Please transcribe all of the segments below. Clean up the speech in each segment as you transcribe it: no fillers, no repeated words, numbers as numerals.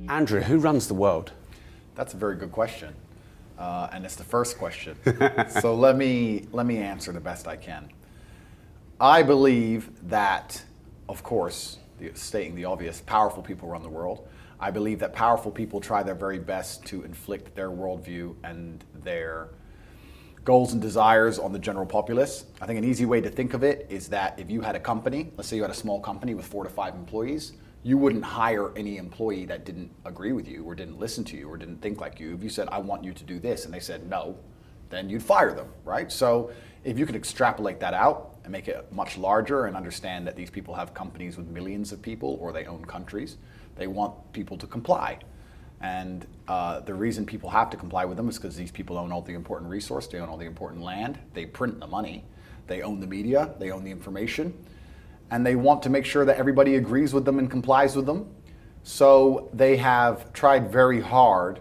Andrew, who runs the world? That's a very good question, and it's the first question. So let me answer the best I can. I believe that, of course, stating the obvious, powerful people run the world. I believe that powerful people try their very best to inflict their worldview and their goals and desires on the general populace. I think an easy way to think of it is that if you had a company, let's say you had a small company with 4 to 5 employees, you wouldn't hire any employee that didn't agree with you or didn't listen to you or didn't think like you. If you said, I want you to do this, and they said no, then you'd fire them, right? So if you could extrapolate that out and make it much larger and understand that these people have companies with millions of people or they own countries, they want people to comply. And the reason people have to comply with them is because these people own all the important resource, they own all the important land, they print the money, they own the media, they own the information, and they want to make sure that everybody agrees with them and complies with them. So they have tried very hard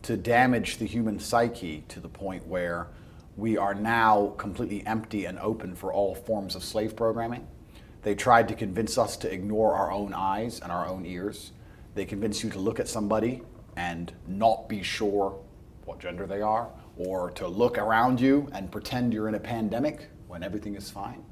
to damage the human psyche to the point where we are now completely empty and open for all forms of slave programming. They tried to convince us to ignore our own eyes and our own ears. They convince you to look at somebody and not be sure what gender they are, or to look around you and pretend you're in a pandemic when everything is fine.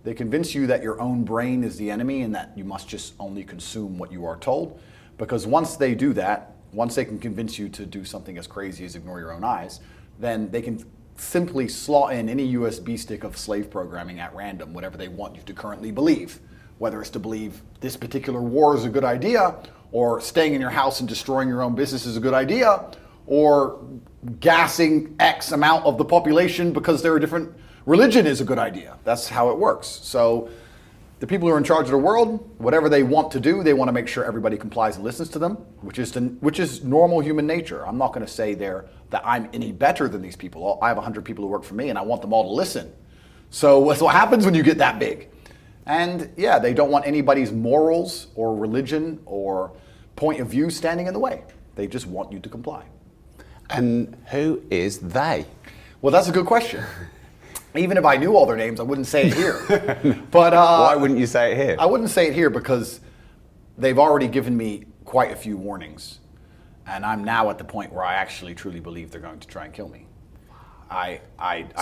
They convince you that your own brain is the enemy and that you must just only consume what you are told. Because once they do that, once they can convince you to do something as crazy as ignore your own eyes, then they can simply slot in any USB stick of slave programming at random, whatever they want you to currently believe. Whether it's to believe this particular war is a good idea, or staying in your house and destroying your own business is a good idea, or gassing X amount of the population because they're a different religion is a good idea. That's how it works. So the people who are in charge of the world, whatever they want to do, they want to make sure everybody complies and listens to them, which is normal human nature. I'm not going to say that I'm any better than these people. I have 100 people who work for me, and I want them all to listen. So that's what happens when you get that big. And yeah, they don't want anybody's morals or religion or point of view standing in the way. They just want you to comply. And who is they? Well, that's a good question. Even if I knew all their names, I wouldn't say it here. But why wouldn't you say it here? I wouldn't say it here because they've already given me quite a few warnings. And I'm now at the point where I actually truly believe they're going to try and kill me.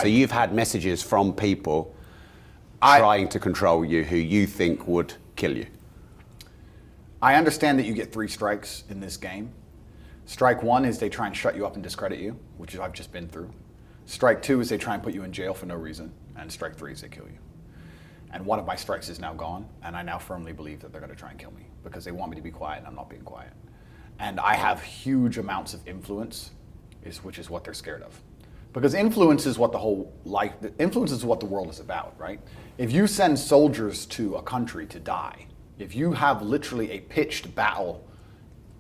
So you've had messages from people trying to control you who you think would kill you? I understand that you get 3 strikes in this game. Strike 1 is they try and shut you up and discredit you, which I've just been through. Strike 2 is they try and put you in jail for no reason, and strike 3 is they kill you. And one of my strikes is now gone, and I now firmly believe that they're going to try and kill me because they want me to be quiet, and I'm not being quiet. And I have huge amounts of influence, which is what they're scared of. Because influence is what the world is about, right? If you send soldiers to a country to die, if you have literally a pitched battle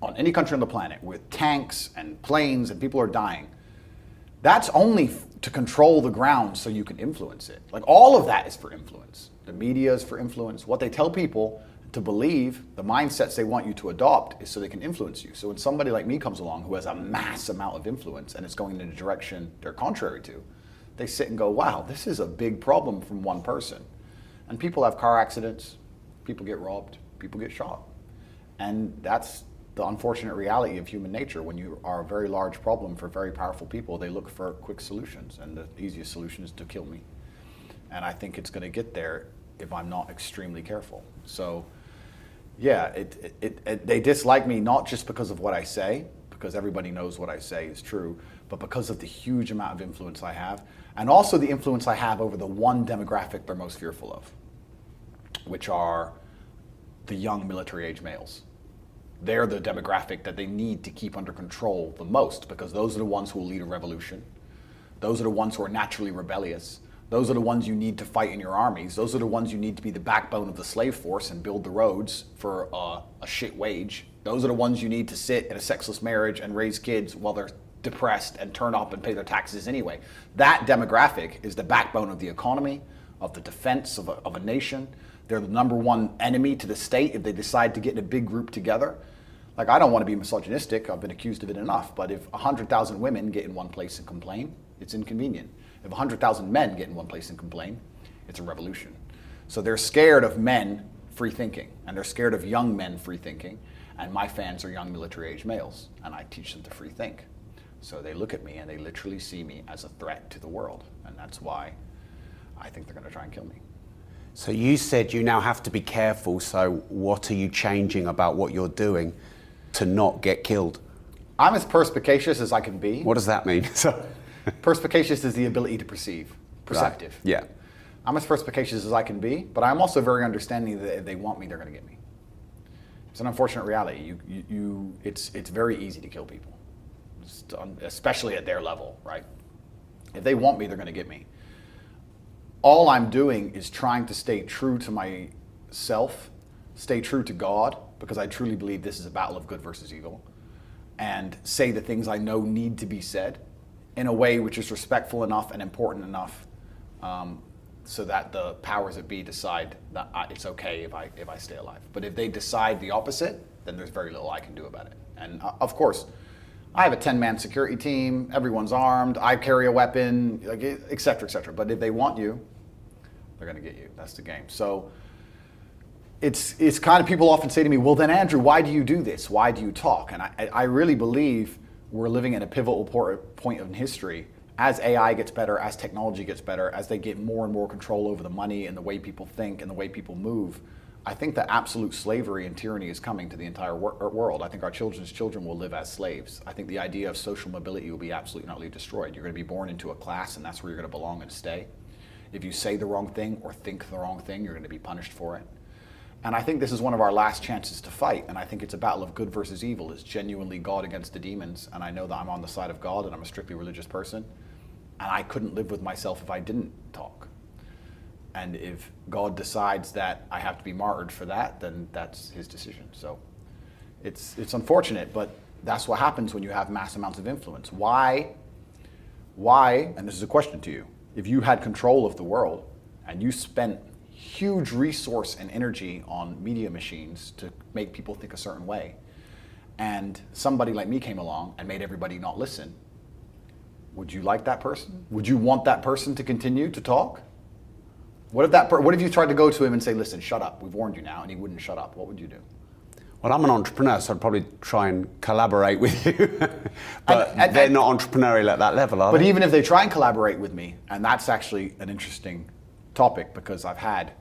on any country on the planet with tanks and planes and people are dying, that's only to control the ground so you can influence it. Like all of that is for influence. The media is for influence. What they tell people to believe, the mindsets they want you to adopt is so they can influence you. So when somebody like me comes along who has a mass amount of influence and it's going in a direction they're contrary to, they sit and go, wow, this is a big problem from one person. And people have car accidents, people get robbed, people get shot. And that's the unfortunate reality of human nature. When you are a very large problem for very powerful people, they look for quick solutions, and the easiest solution is to kill me. And I think it's going to get there if I'm not extremely careful. So yeah, they dislike me not just because of what I say, because everybody knows what I say is true, but because of the huge amount of influence I have, and also the influence I have over the one demographic they're most fearful of, which are the young military-age males. They're the demographic that they need to keep under control the most, because those are the ones who will lead a revolution. Those are the ones who are naturally rebellious. Those are the ones you need to fight in your armies. Those are the ones you need to be the backbone of the slave force and build the roads for a shit wage. Those are the ones you need to sit in a sexless marriage and raise kids while they're depressed and turn up and pay their taxes anyway. That demographic is the backbone of the economy, of the defense of a nation. They're the number one enemy to the state if they decide to get in a big group together. Like, I don't want to be misogynistic, I've been accused of it enough, but if 100,000 women get in one place and complain, it's inconvenient. If 100,000 men get in one place and complain, it's a revolution. So they're scared of men free thinking, and they're scared of young men free thinking, and my fans are young military-age males, and I teach them to free think. So they look at me and they literally see me as a threat to the world, and that's why I think they're going to try and kill me. So you said you now have to be careful, so what are you changing about what you're doing to not get killed? I'm as perspicacious as I can be. What does that mean? Perspicacious is the ability to perceive, perceptive. Right. Yeah. I'm as perspicacious as I can be, but I'm also very understanding that if they want me, they're going to get me. It's an unfortunate reality. It's very easy to kill people, especially at their level, right? If they want me, they're going to get me. All I'm doing is trying to stay true to myself, stay true to God, because I truly believe this is a battle of good versus evil, and say the things I know need to be said in a way which is respectful enough and important enough so that the powers that be decide that it's okay if I stay alive. But if they decide the opposite, then there's very little I can do about it. And of course, I have a 10-man security team, everyone's armed, I carry a weapon, like, et cetera, et cetera. But if they want you, they're gonna get you. That's the game. So it's kind of, people often say to me, well then Andrew, why do you do this? Why do you talk? And I really believe we're living in a pivotal point in history. As AI gets better, as technology gets better, as they get more and more control over the money and the way people think and the way people move, I think that absolute slavery and tyranny is coming to the entire world. I think our children's children will live as slaves. I think the idea of social mobility will be absolutely and utterly destroyed. You're going to be born into a class, and that's where you're going to belong and stay. If you say the wrong thing or think the wrong thing, you're going to be punished for it. And I think this is one of our last chances to fight, and I think it's a battle of good versus evil. It's genuinely God against the demons, and I know that I'm on the side of God, and I'm a strictly religious person, and I couldn't live with myself if I didn't talk. And if God decides that I have to be martyred for that, then that's his decision. So it's unfortunate, but that's what happens when you have mass amounts of influence. Why, and this is a question to you, if you had control of the world and you spent huge resource and energy on media machines to make people think a certain way, and somebody like me came along and made everybody not listen, would you like that person? Would you want that person to continue to talk? What if you tried to go to him and say, listen, shut up, we've warned you now, and he wouldn't shut up? What would you do? Well, I'm an entrepreneur, so I'd probably try and collaborate with you. But they're not entrepreneurial at that level, are they? But even if they try and collaborate with me, and that's actually an interesting topic because I've had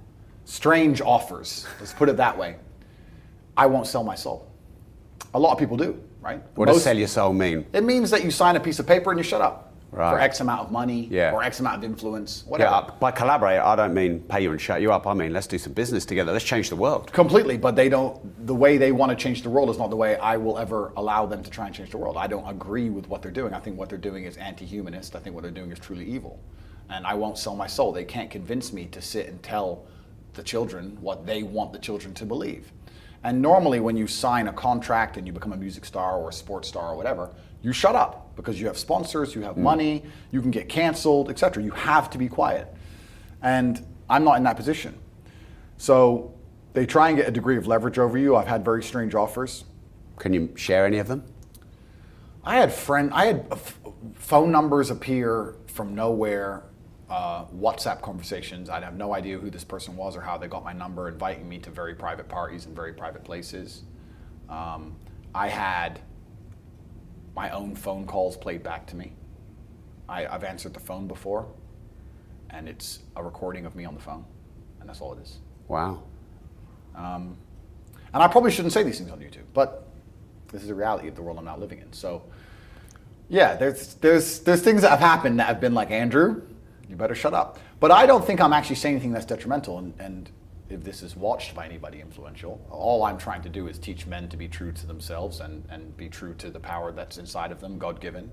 strange offers, let's put it that way, I won't sell my soul. A lot of people do, right? What does sell your soul mean? It means that you sign a piece of paper and you shut up. Right. For X amount of money, or X amount of influence, whatever. Yeah, by collaborate, I don't mean pay you and shut you up. I mean, let's do some business together. Let's change the world. Completely, but the way they want to change the world is not the way I will ever allow them to try and change the world. I don't agree with what they're doing. I think what they're doing is anti-humanist. I think what they're doing is truly evil. And I won't sell my soul. They can't convince me to sit and tell the children what they want the children to believe. And normally when you sign a contract and you become a music star or a sports star or whatever, you shut up because you have sponsors, you have money, you can get canceled, etc. You have to be quiet. And I'm not in that position. So they try and get a degree of leverage over you. I've had very strange offers. Can you share any of them? I had phone numbers appear from nowhere, WhatsApp conversations. I'd have no idea who this person was or how they got my number, inviting me to very private parties in very private places. I had my own phone calls played back to me. I've answered the phone before, and it's a recording of me on the phone, and that's all it is. Wow. And I probably shouldn't say these things on YouTube, but this is the reality of the world I'm now living in. So, yeah, there's things that have happened that have been like, Andrew, you better shut up. But I don't think I'm actually saying anything that's detrimental, and if this is watched by anybody influential, all I'm trying to do is teach men to be true to themselves and be true to the power that's inside of them, God-given.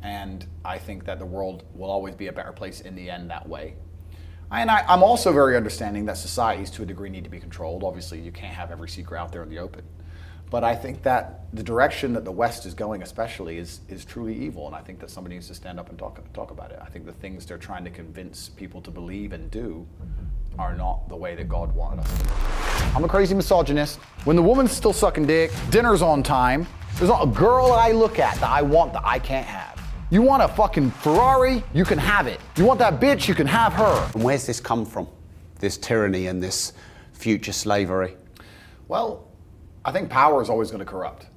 And I think that the world will always be a better place in the end that way. And I'm also very understanding that societies to a degree need to be controlled. Obviously, you can't have every secret out there in the open. But I think that the direction that the West is going especially is truly evil, and I think that somebody needs to stand up and talk about it. I think the things they're trying to convince people to believe and do are not the way that God wanted us to do. I'm a crazy misogynist. When the woman's still sucking dick, dinner's on time, there's not a girl that I look at that I want that I can't have. You want a fucking Ferrari? You can have it. You want that bitch? You can have her. And where's this come from? This tyranny and this future slavery? Well, I think power is always going to corrupt.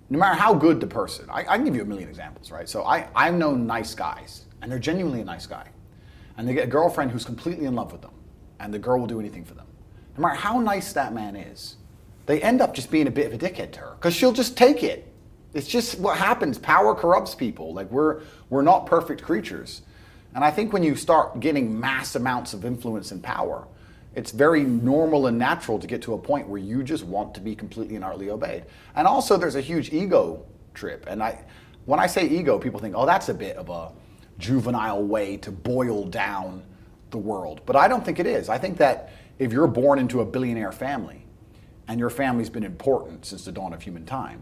No matter how good the person, I can give you a million examples, right? So I've known nice guys, and they're genuinely a nice guy. And they get a girlfriend who's completely in love with them, and the girl will do anything for them. No matter how nice that man is, they end up just being a bit of a dickhead to her, because she'll just take it. It's just what happens. Power corrupts people. Like we're not perfect creatures. And I think when you start getting mass amounts of influence and power, it's very normal and natural to get to a point where you just want to be completely and utterly obeyed. And also there's a huge ego trip. And when I say ego, people think, oh, that's a bit of a juvenile way to boil down the world. But I don't think it is. I think that if you're born into a billionaire family and your family's been important since the dawn of human time,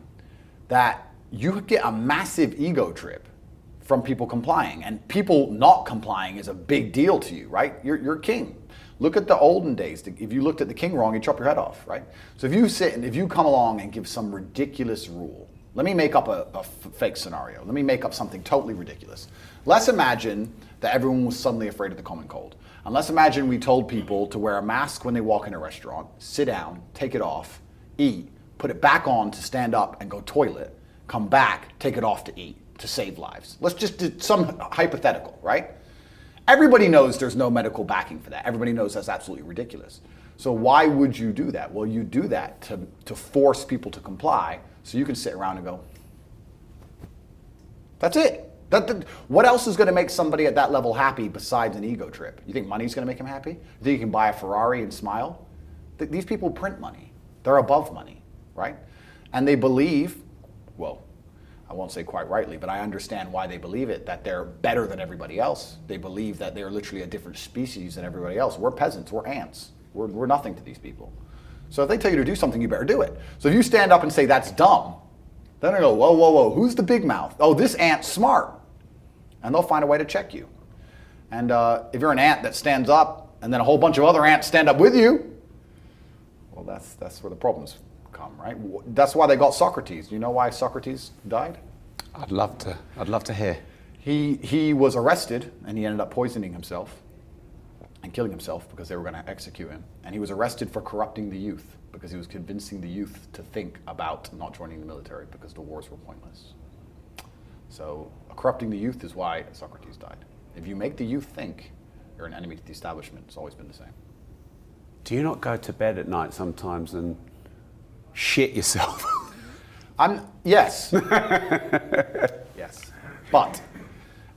that you get a massive ego trip from people complying. And people not complying is a big deal to you, right? You're king. Look at the olden days. If you looked at the king wrong, he'd chop your head off, right? So if you sit and if you come along and give some ridiculous rule, let me make up a fake scenario. Let me make up something totally ridiculous. Let's imagine that everyone was suddenly afraid of the common cold. And let's imagine we told people to wear a mask when they walk in a restaurant, sit down, take it off, eat, put it back on to stand up and go toilet, come back, take it off to eat, to save lives. Let's just do some hypothetical, right? Everybody knows there's no medical backing for that. Everybody knows that's absolutely ridiculous. So why would you do that? Well, you do that to force people to comply so you can sit around and go, that's it. What else is going to make somebody at that level happy besides an ego trip? You think money's going to make them happy? You think you can buy a Ferrari and smile? These people print money. They're above money, right? And they believe, well, I won't say quite rightly, but I understand why they believe it, that they're better than everybody else. They believe that they're literally a different species than everybody else. We're peasants, we're ants. We're nothing to these people. So if they tell you to do something, you better do it. So if you stand up and say, that's dumb, then they go, whoa, whoa, whoa, who's the big mouth? Oh, this ant's smart. And they'll find a way to check you. And if you're an ant that stands up and then a whole bunch of other ants stand up with you, well, that's where the problems come, right? That's why they got Socrates. Do you know why Socrates died? I'd love to hear. He was arrested and he ended up poisoning himself and killing himself because they were going to execute him. And he was arrested for corrupting the youth because he was convincing the youth to think about not joining the military because the wars were pointless. So corrupting the youth is why Socrates died. If you make the youth think, you're an enemy to the establishment. It's always been the same. Do you not go to bed at night sometimes and shit yourself? Yes. Yes. But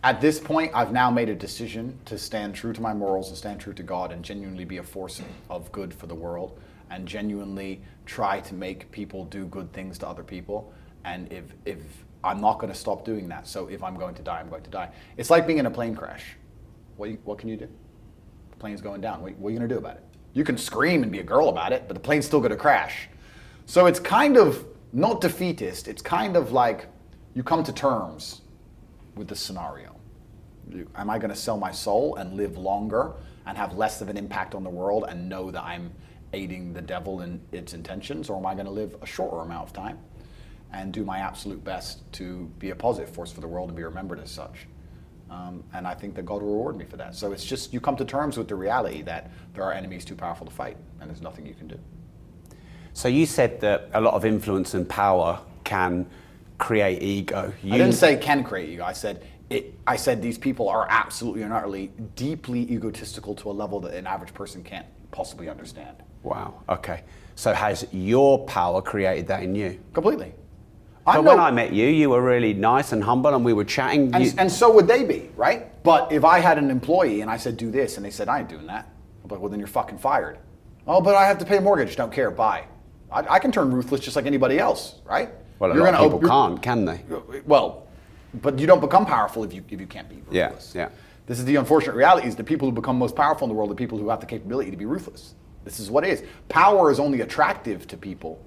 at this point, I've now made a decision to stand true to my morals and stand true to God and genuinely be a force of good for the world and genuinely try to make people do good things to other people. And if I'm not going to stop doing that. So if I'm going to die, I'm going to die. It's like being in a plane crash. What can you do? The plane's going down. What are you going to do about it? You can scream and be a girl about it, but the plane's still going to crash. So it's kind of not defeatist. It's kind of like you come to terms with the scenario. Am I going to sell my soul and live longer and have less of an impact on the world and know that I'm aiding the devil in its intentions? Or am I going to live a shorter amount of time and do my absolute best to be a positive force for the world and be remembered as such? And I think that God will reward me for that. So it's just you come to terms with the reality that there are enemies too powerful to fight and there's nothing you can do. So you said that a lot of influence and power can create ego. I didn't say can create ego. I said these people are absolutely and utterly deeply egotistical to a level that an average person can't possibly understand. Wow. Okay. So has your power created that in you? Completely. But when I met you, you were really nice and humble and we were chatting. And so would they be, right? But if I had an employee and I said, do this, and they said, I ain't doing that. I'm like, well, then you're fucking fired. Oh, but I have to pay a mortgage. Don't care. Bye. I can turn ruthless just like anybody else, right? Well, a lot of people can't, can they? Well, but you don't become powerful if you can't be ruthless. Yeah. This is the unfortunate reality, is the people who become most powerful in the world are the people who have the capability to be ruthless. This is what it is. Power is only attractive to people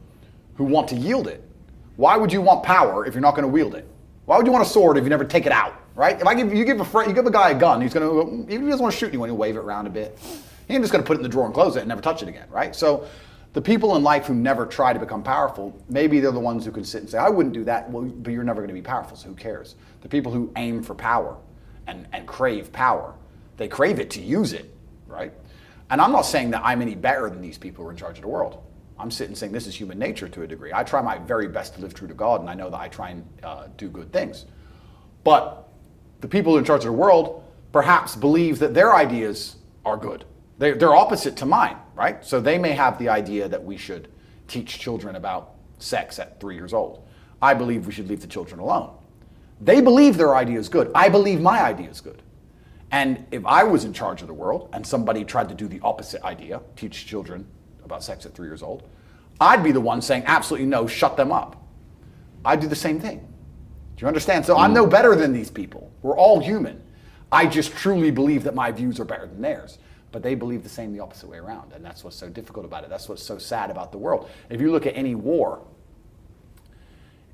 who want to yield it. Why would you want power if you're not going to wield it? Why would you want a sword if you never take it out, right? If you give a guy a gun, he's going to, even if he doesn't want to shoot anyone, he'll wave it around a bit. He ain't just going to put it in the drawer and close it and never touch it again, right? So the people in life who never try to become powerful, maybe they're the ones who can sit and say, I wouldn't do that, well, but you're never going to be powerful, so who cares? The people who aim for power and crave power, they crave it to use it, right? And I'm not saying that I'm any better than these people who are in charge of the world. I'm sitting saying this is human nature to a degree. I try my very best to live true to God, and I know that I try and do good things. But the people in charge of the world perhaps believe that their ideas are good. They're opposite to mine, right? So they may have the idea that we should teach children about sex at 3 years old. I believe we should leave the children alone. They believe their idea is good. I believe my idea is good. And if I was in charge of the world and somebody tried to do the opposite idea, teach children about sex at 3 years old, I'd be the one saying absolutely no, shut them up. I'd do the same thing. Do you understand? So I'm no better than these people. We're all human. I just truly believe that my views are better than theirs. But they believe the same the opposite way around. And that's what's so difficult about it. That's what's so sad about the world. If you look at any war,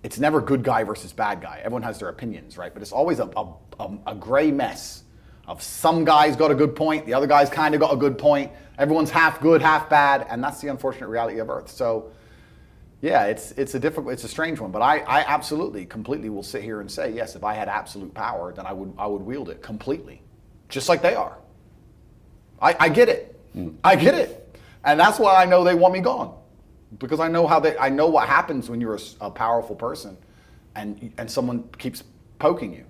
it's never good guy versus bad guy. Everyone has their opinions, right? But it's always a gray mess of some guy's got a good point, the other guy's kind of got a good point. Everyone's half good, half bad, and that's the unfortunate reality of Earth. So, yeah, it's a strange one. But I absolutely, completely will sit here and say, yes, if I had absolute power, then I would wield it completely, just like they are. I get it. I get it, and that's why I know they want me gone, because I know I know what happens when you're a powerful person, and someone keeps poking you.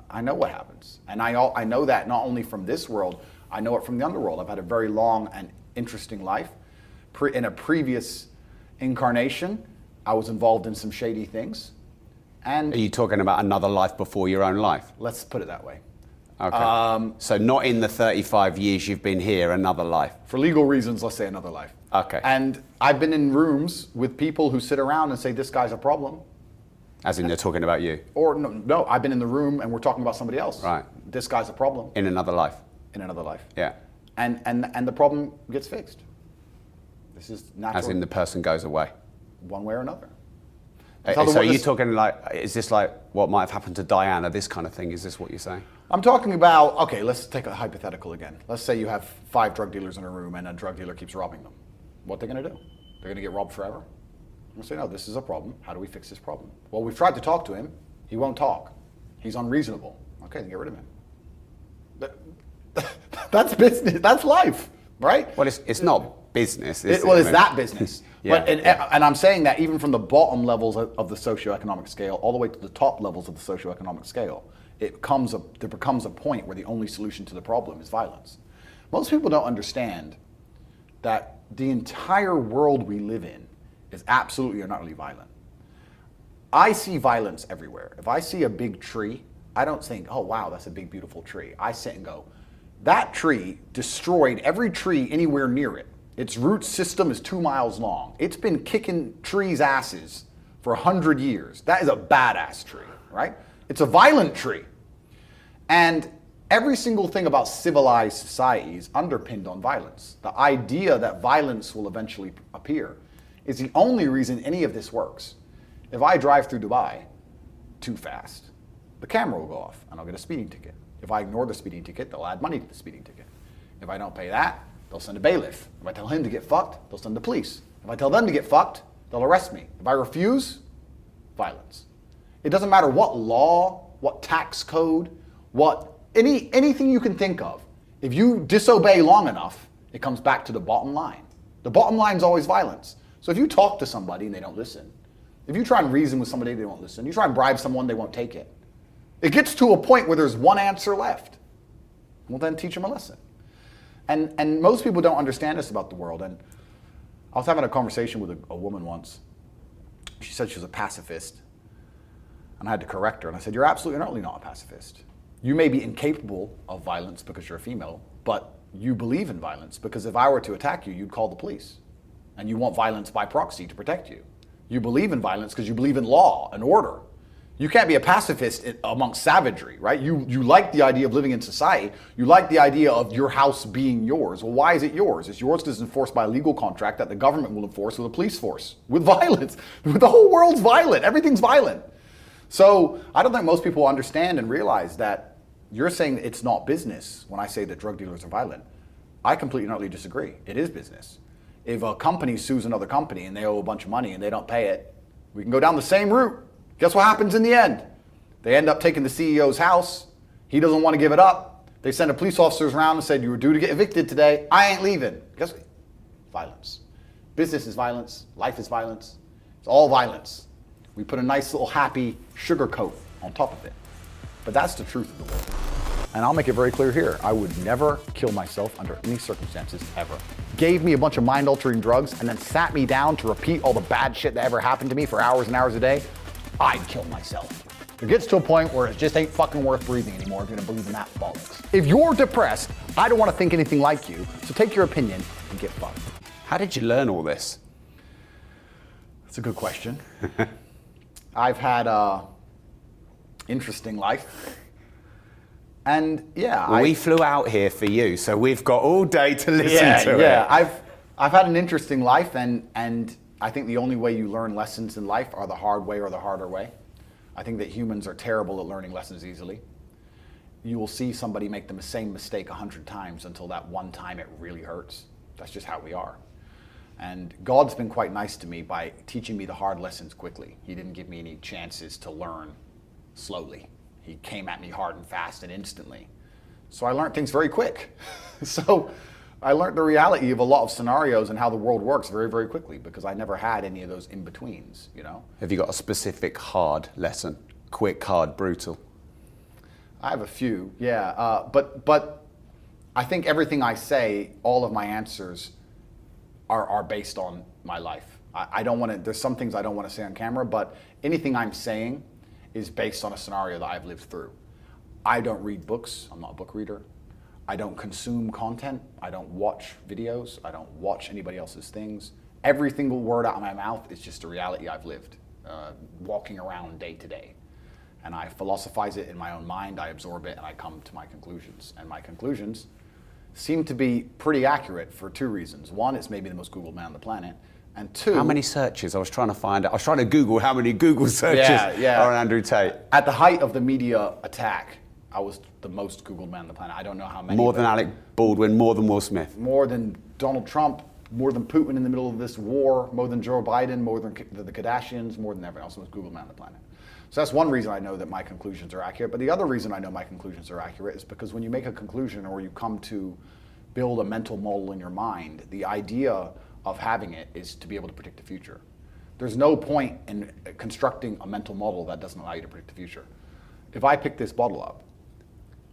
I know what happens, and I know that not only from this world, I know it from the underworld. I've had a very long and interesting life. In a previous incarnation, I was involved in some shady things. And are you talking about another life before your own life? Let's put it that way. Okay. So not in the 35 years you've been here, another life. For legal reasons, let's say another life. Okay. And I've been in rooms with people who sit around and say, this guy's a problem. As in they're talking about you? Or no, I've been in the room and we're talking about somebody else. Right. This guy's a problem. In another life? In another life. Yeah. And the problem gets fixed. This is natural. As in the person goes away? One way or another. So are you talking like, is this like what might have happened to Diana, this kind of thing? Is this what you're saying? I'm talking about, okay, let's take a hypothetical again. Let's say you have 5 drug dealers in a room and a drug dealer keeps robbing them. What are they going to do? They're going to get robbed forever? I'm going to say, no, this is a problem. How do we fix this problem? Well, we've tried to talk to him. He won't talk. He's unreasonable. Okay, then get rid of him. That's business. That's life, right? Well, it's not business. It's that business. Yeah, but and I'm saying that even from the bottom levels of the socioeconomic scale all the way to the top levels of the socioeconomic scale, there becomes a point where the only solution to the problem is violence. Most people don't understand that the entire world we live in is absolutely and utterly violent. I see violence everywhere. If I see a big tree, I don't think, oh wow, that's a big beautiful tree. I sit and go, that tree destroyed every tree anywhere near it. Its root system is 2 miles long. It's been kicking trees' asses for 100 years. That is a badass tree, right? It's a violent tree. And every single thing about civilized society is underpinned on violence. The idea that violence will eventually appear is the only reason any of this works. If I drive through Dubai too fast, the camera will go off and I'll get a speeding ticket. If I ignore the speeding ticket, they'll add money to the speeding ticket. If I don't pay that, they'll send a bailiff. If I tell him to get fucked, they'll send the police. If I tell them to get fucked, they'll arrest me. If I refuse, violence. It doesn't matter what law, what tax code, anything you can think of. If you disobey long enough, it comes back to the bottom line. The bottom line is always violence. So if you talk to somebody and they don't listen, if you try and reason with somebody, they won't listen. You try and bribe someone, they won't take it. It gets to a point where there's one answer left. Well, then teach them a lesson. And most people don't understand this about the world. And I was having a conversation with a woman once. She said she was a pacifist. And I had to correct her. And I said, you're absolutely and utterly not a pacifist. You may be incapable of violence because you're a female, but you believe in violence because if I were to attack you, you'd call the police. And you want violence by proxy to protect you. You believe in violence because you believe in law and order. You can't be a pacifist amongst savagery, right? You like the idea of living in society. You like the idea of your house being yours. Well, why is it yours? It's yours because it's enforced by a legal contract that the government will enforce with a police force, with violence. The whole world's violent. Everything's violent. So I don't think most people understand and realize that you're saying it's not business when I say that drug dealers are violent. I completely and utterly disagree. It is business. If a company sues another company and they owe a bunch of money and they don't pay it, we can go down the same route. Guess what happens in the end? They end up taking the CEO's house. He doesn't want to give it up. They sent a police officers around and said, you were due to get evicted today. I ain't leaving. Guess what? Violence. Business is violence. Life is violence. It's all violence. We put a nice little happy sugar coat on top of it. But that's the truth of the world. And I'll make it very clear here. I would never kill myself under any circumstances, ever. Gave me a bunch of mind-altering drugs and then sat me down to repeat all the bad shit that ever happened to me for hours and hours a day, I'd kill myself. It gets to a point where it just ain't fucking worth breathing anymore if you're gonna believe in that bollocks. If you're depressed, I don't wanna think anything like you, so take your opinion and get fucked. How did you learn all this? That's a good question. I've had an interesting life. And yeah, well, we flew out here for you, so we've got all day to listen to it. Yeah, I've had an interesting life, and I think the only way you learn lessons in life are the hard way or the harder way. I think that humans are terrible at learning lessons easily. You will see somebody make the same mistake 100 times until that one time it really hurts. That's just how we are. And God's been quite nice to me by teaching me the hard lessons quickly. He didn't give me any chances to learn slowly. He came at me hard and fast and instantly. So I learned things very quick. So I learned the reality of a lot of scenarios and how the world works very, very quickly because I never had any of those in-betweens, you know? Have you got a specific hard lesson? Quick, hard, brutal? I have a few, yeah. But I think everything I say, all of my answers are based on my life. I don't want to, there's some things I don't want to say on camera, but anything I'm saying is based on a scenario that I've lived through. I don't read books. I'm not a book reader. I don't consume content. I don't watch videos. I don't watch anybody else's things. Every single word out of my mouth is just a reality I've lived, walking around day to day. And I philosophize it in my own mind. I absorb it and I come to my conclusions. And my conclusions seem to be pretty accurate for two reasons. One, it's maybe the most Googled man on the planet. And two... How many searches? I was trying to find out. I was trying to Google how many Google searches are on Andrew Tate. At the height of the media attack, I was the most Googled man on the planet. I don't know how many. More than Alec Baldwin, more than Will Smith. More than Donald Trump, more than Putin in the middle of this war, more than Joe Biden, more than the Kardashians, more than everyone else. The most Googled man on the planet. So that's one reason I know that my conclusions are accurate. But the other reason I know my conclusions are accurate is because when you make a conclusion or you come to build a mental model in your mind, the idea of having it is to be able to predict the future. There's no point in constructing a mental model that doesn't allow you to predict the future. If I pick this bottle up,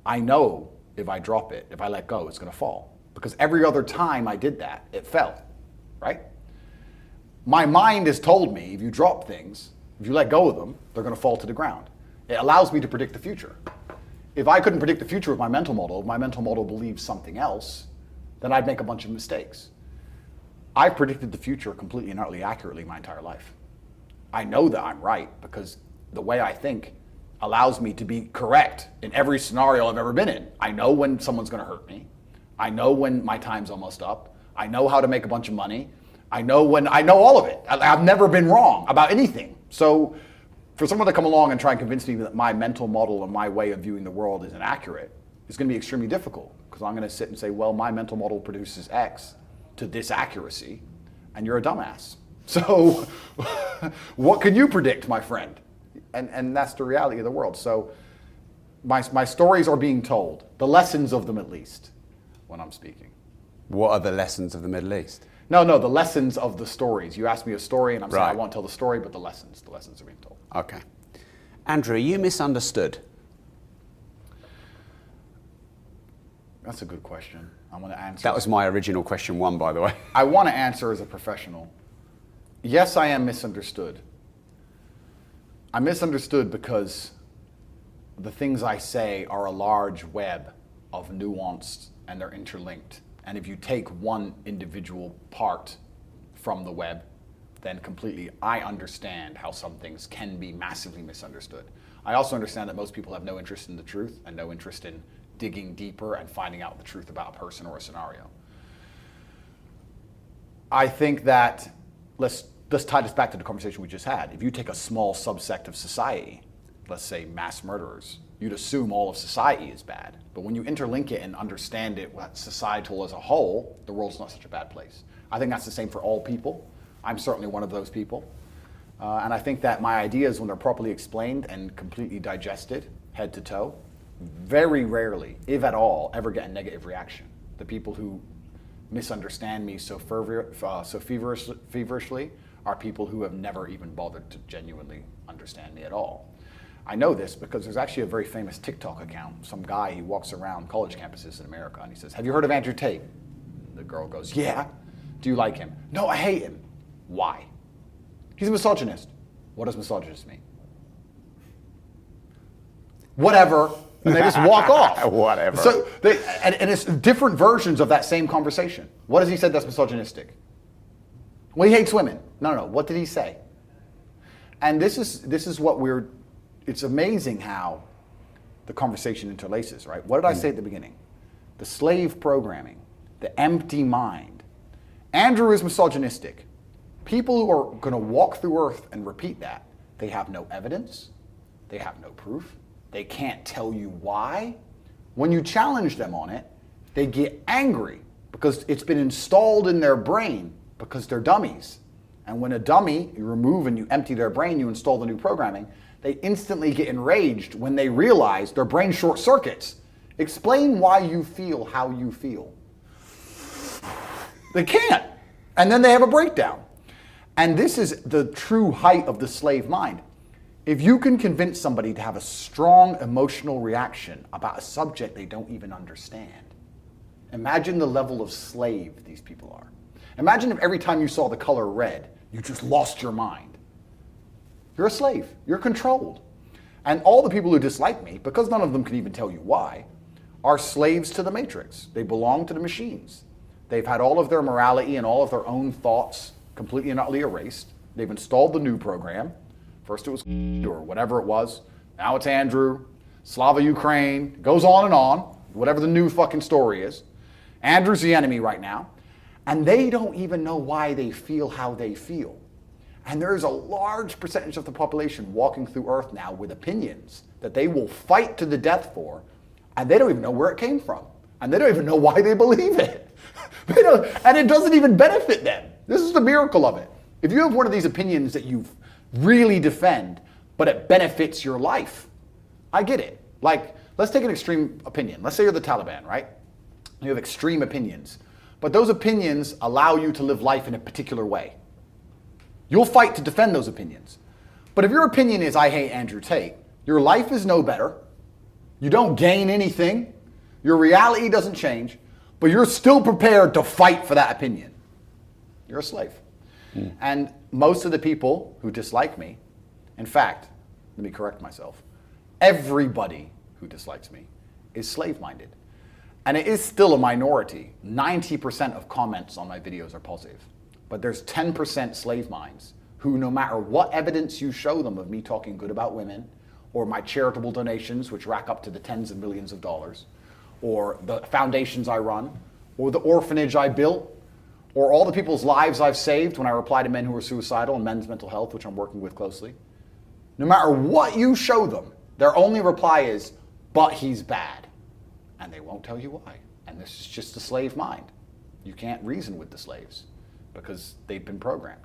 I know if I drop it, if I let go, it's gonna fall. Because every other time I did that, it fell, right? My mind has told me if you drop things, if you let go of them, they're gonna fall to the ground. It allows me to predict the future. If I couldn't predict the future with my mental model, if my mental model believes something else, then I'd make a bunch of mistakes. I've predicted the future completely and utterly accurately my entire life. I know that I'm right because the way I think allows me to be correct in every scenario I've ever been in. I know when someone's gonna hurt me. I know when my time's almost up. I know how to make a bunch of money. I know all of it. I've never been wrong about anything. So for someone to come along and try and convince me that my mental model and my way of viewing the world is inaccurate, it's gonna be extremely difficult because I'm gonna sit and say, well, my mental model produces X to this accuracy, and you're a dumbass. So what can you predict, my friend? And that's the reality of the world. So my stories are being told, the lessons of them at least, when I'm speaking. What are the lessons of the Middle East? No, the lessons of the stories. You asked me a story and I'm saying I won't tell the story, but the lessons are being told. Okay. Andrew, are you misunderstood? That's a good question. I want to answer. That was my original question one, by the way. I want to answer as a professional. Yes, I am misunderstood. I'm misunderstood because the things I say are a large web of nuanced and they're interlinked. And if you take one individual part from the web, then completely I understand how some things can be massively misunderstood. I also understand that most people have no interest in the truth and no interest in digging deeper and finding out the truth about a person or a scenario. I think that, let's tie this back to the conversation we just had. If you take a small subsect of society, let's say mass murderers, you'd assume all of society is bad. But when you interlink it and understand it, societal as a whole, the world's not such a bad place. I think that's the same for all people. I'm certainly one of those people. And I think that my ideas, when they're properly explained and completely digested, head to toe, very rarely, if at all, ever get a negative reaction. The people who misunderstand me so feverishly are people who have never even bothered to genuinely understand me at all. I know this because there's actually a very famous TikTok account. Some guy, he walks around college campuses in America and he says, "Have you heard of Andrew Tate?" The girl goes, "Yeah." "Do you like him?" "No, I hate him." "Why?" "He's a misogynist." "What does misogynist mean?" "Whatever." And they just walk off. Whatever. So and it's different versions of that same conversation. What has he said that's misogynistic? Well, he hates women. No. What did he say? And this is what it's amazing how the conversation interlaces, right? What did I say at the beginning? The slave programming, the empty mind. Andrew is misogynistic. People who are going to walk through earth and repeat that, they have no evidence, they have no proof, they can't tell you why. When you challenge them on it, they get angry because it's been installed in their brain because they're dummies. And when a dummy, you remove and you empty their brain, you install the new programming, they instantly get enraged when they realize their brain short circuits. Explain why you feel how you feel. They can't. And then they have a breakdown. And this is the true height of the slave mind. If you can convince somebody to have a strong emotional reaction about a subject they don't even understand, imagine the level of slave these people are. Imagine if every time you saw the color red, you just lost your mind. You're a slave. You're controlled. And all the people who dislike me, because none of them can even tell you why, are slaves to the matrix. They belong to the machines. They've had all of their morality and all of their own thoughts completely and utterly erased. They've installed the new program. First it was or whatever it was. Now it's Andrew, Slava Ukraine, goes on and on, whatever the new fucking story is. Andrew's the enemy right now. And they don't even know why they feel how they feel. And there's a large percentage of the population walking through Earth now with opinions that they will fight to the death for, and they don't even know where it came from. And they don't even know why they believe it. And it doesn't even benefit them. This is the miracle of it. If you have one of these opinions that you really defend, but it benefits your life, I get it. Like, let's take an extreme opinion. Let's say you're the Taliban, right? You have extreme opinions. But those opinions allow you to live life in a particular way. You'll fight to defend those opinions. But if your opinion is, "I hate Andrew Tate," your life is no better. You don't gain anything. Your reality doesn't change. But you're still prepared to fight for that opinion. You're a slave. And most of the people who dislike me, in fact, let me correct myself, everybody who dislikes me is slave-minded. And it is still a minority. 90% of comments on my videos are positive. But there's 10% slave minds who, no matter what evidence you show them of me talking good about women, or my charitable donations, which rack up to the tens of millions of dollars, or the foundations I run, or the orphanage I built, or all the people's lives I've saved when I reply to men who are suicidal and men's mental health, which I'm working with closely, no matter what you show them, their only reply is, "But he's bad." And they won't tell you why. And this is just the slave mind. You can't reason with the slaves because they've been programmed.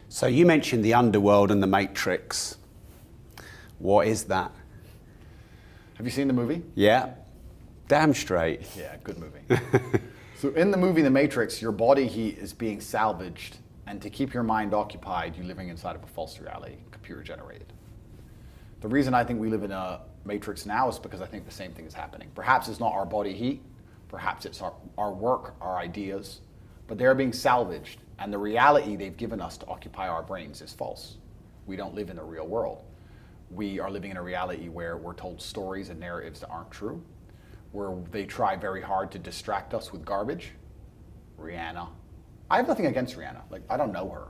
So you mentioned the underworld and the matrix. What is that? Have you seen the movie? Yeah. Damn straight. Yeah, good movie. So in the movie The Matrix, your body heat is being salvaged, and to keep your mind occupied, you're living inside of a false reality, computer generated. The reason I think we live in a matrix now is because I think the same thing is happening. Perhaps it's not our body heat, perhaps it's our work, our ideas, but they're being salvaged, and the reality they've given us to occupy our brains is false. We don't live in the real world. We are living in a reality where we're told stories and narratives that aren't true, where they try very hard to distract us with garbage. Rihanna. I have nothing against Rihanna. Like, I don't know her.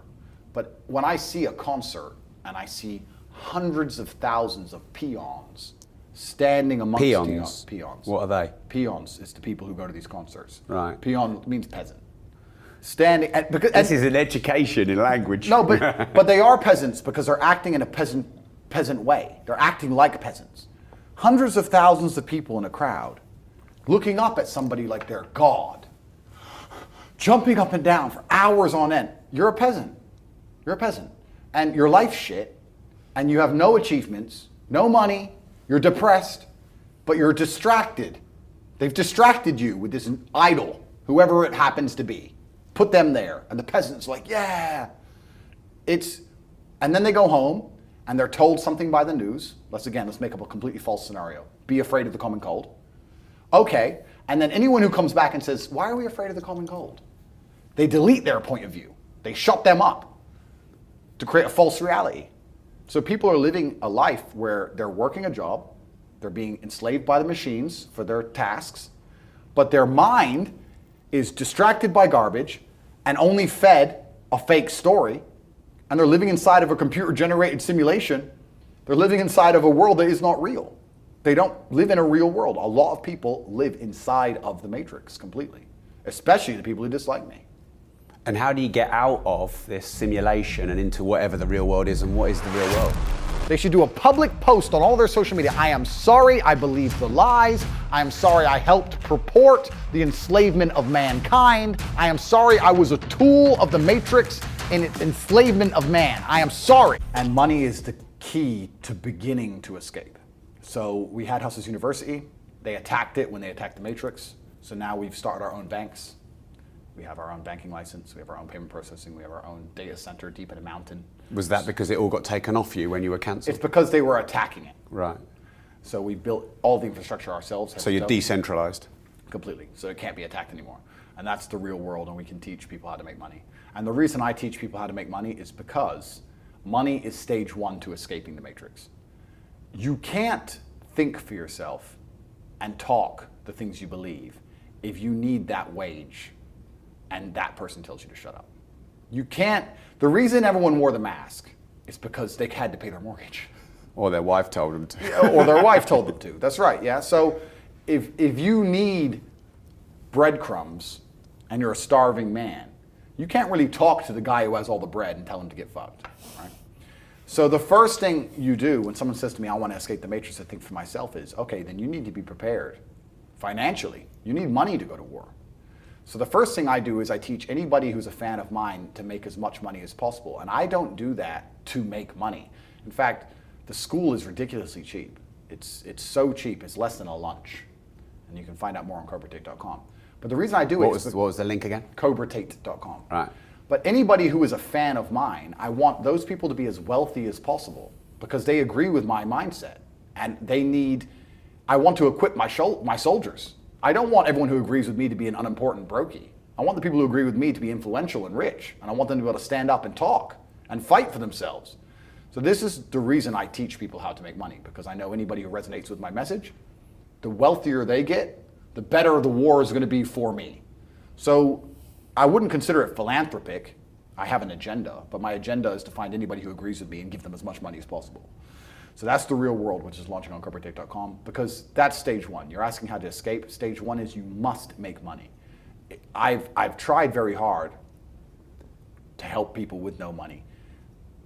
But when I see a concert and I see hundreds of thousands of peons standing amongst peons. What are they? Peons is the people who go to these concerts. Right. Peon means peasant. Standing because This is an education in language. no, but they are peasants because they're acting in a peasant way. They're acting like peasants. Hundreds of thousands of people in a crowd looking up at somebody like they're God, jumping up and down for hours on end. You're a peasant. You're a peasant. And your life's shit, and you have no achievements, no money, you're depressed, but you're distracted. They've distracted you with this idol, whoever it happens to be. Put them there. And the peasant's like, yeah. And then they go home and they're told something by the news. Let's make up a completely false scenario. Be afraid of the common cold. Okay. And then anyone who comes back and says, why are we afraid of the common cold? They delete their point of view. They shut them up to create a false reality. So people are living a life where they're working a job, they're being enslaved by the machines for their tasks, but their mind is distracted by garbage and only fed a fake story, and they're living inside of a computer-generated simulation. They're living inside of a world that is not real. They don't live in a real world. A lot of people live inside of the Matrix completely, especially the people who dislike me. And how do you get out of this simulation and into whatever the real world is, and what is the real world? They should do a public post on all their social media. I am sorry I believed the lies. I am sorry I helped purport the enslavement of mankind. I am sorry I was a tool of the Matrix in its enslavement of man. I am sorry. And money is the key to beginning to escape. So we had Hustlers University. They attacked it when they attacked the Matrix. So now we've started our own banks. We have our own banking license, we have our own payment processing, we have our own data center deep in a mountain. Was that because it all got taken off you when you were cancelled? It's because they were attacking it. Right. So we built all the infrastructure ourselves. So you're decentralized? Completely. So it can't be attacked anymore. And that's the real world, and we can teach people how to make money. And the reason I teach people how to make money is because money is stage one to escaping the Matrix. You can't think for yourself and talk the things you believe if you need that wage and that person tells you to shut up. You can't. The reason everyone wore the mask is because they had to pay their mortgage. Or their wife told them to. Or their wife told them to. That's right, yeah. So if you need breadcrumbs and you're a starving man, you can't really talk to the guy who has all the bread and tell him to get fucked, right? So the first thing you do when someone says to me, I want to escape the Matrix, I think for myself is, okay, then you need to be prepared financially. You need money to go to war. So the first thing I do is I teach anybody who's a fan of mine to make as much money as possible. And I don't do that to make money. In fact, the school is ridiculously cheap. It's so cheap, it's less than a lunch. And you can find out more on CobraTate.com. But the reason I do what was the link again? CobraTate.com. Right. But anybody who is a fan of mine, I want those people to be as wealthy as possible because they agree with my mindset. And I want to equip my soldiers. I don't want everyone who agrees with me to be an unimportant brokey. I want the people who agree with me to be influential and rich. And I want them to be able to stand up and talk and fight for themselves. So this is the reason I teach people how to make money, because I know anybody who resonates with my message, the wealthier they get, the better the war is going to be for me. So I wouldn't consider it philanthropic. I have an agenda, but my agenda is to find anybody who agrees with me and give them as much money as possible. So that's the real world, which is launching on CobraTate.com, because that's stage one. You're asking how to escape. Stage one is you must make money. I've tried very hard to help people with no money,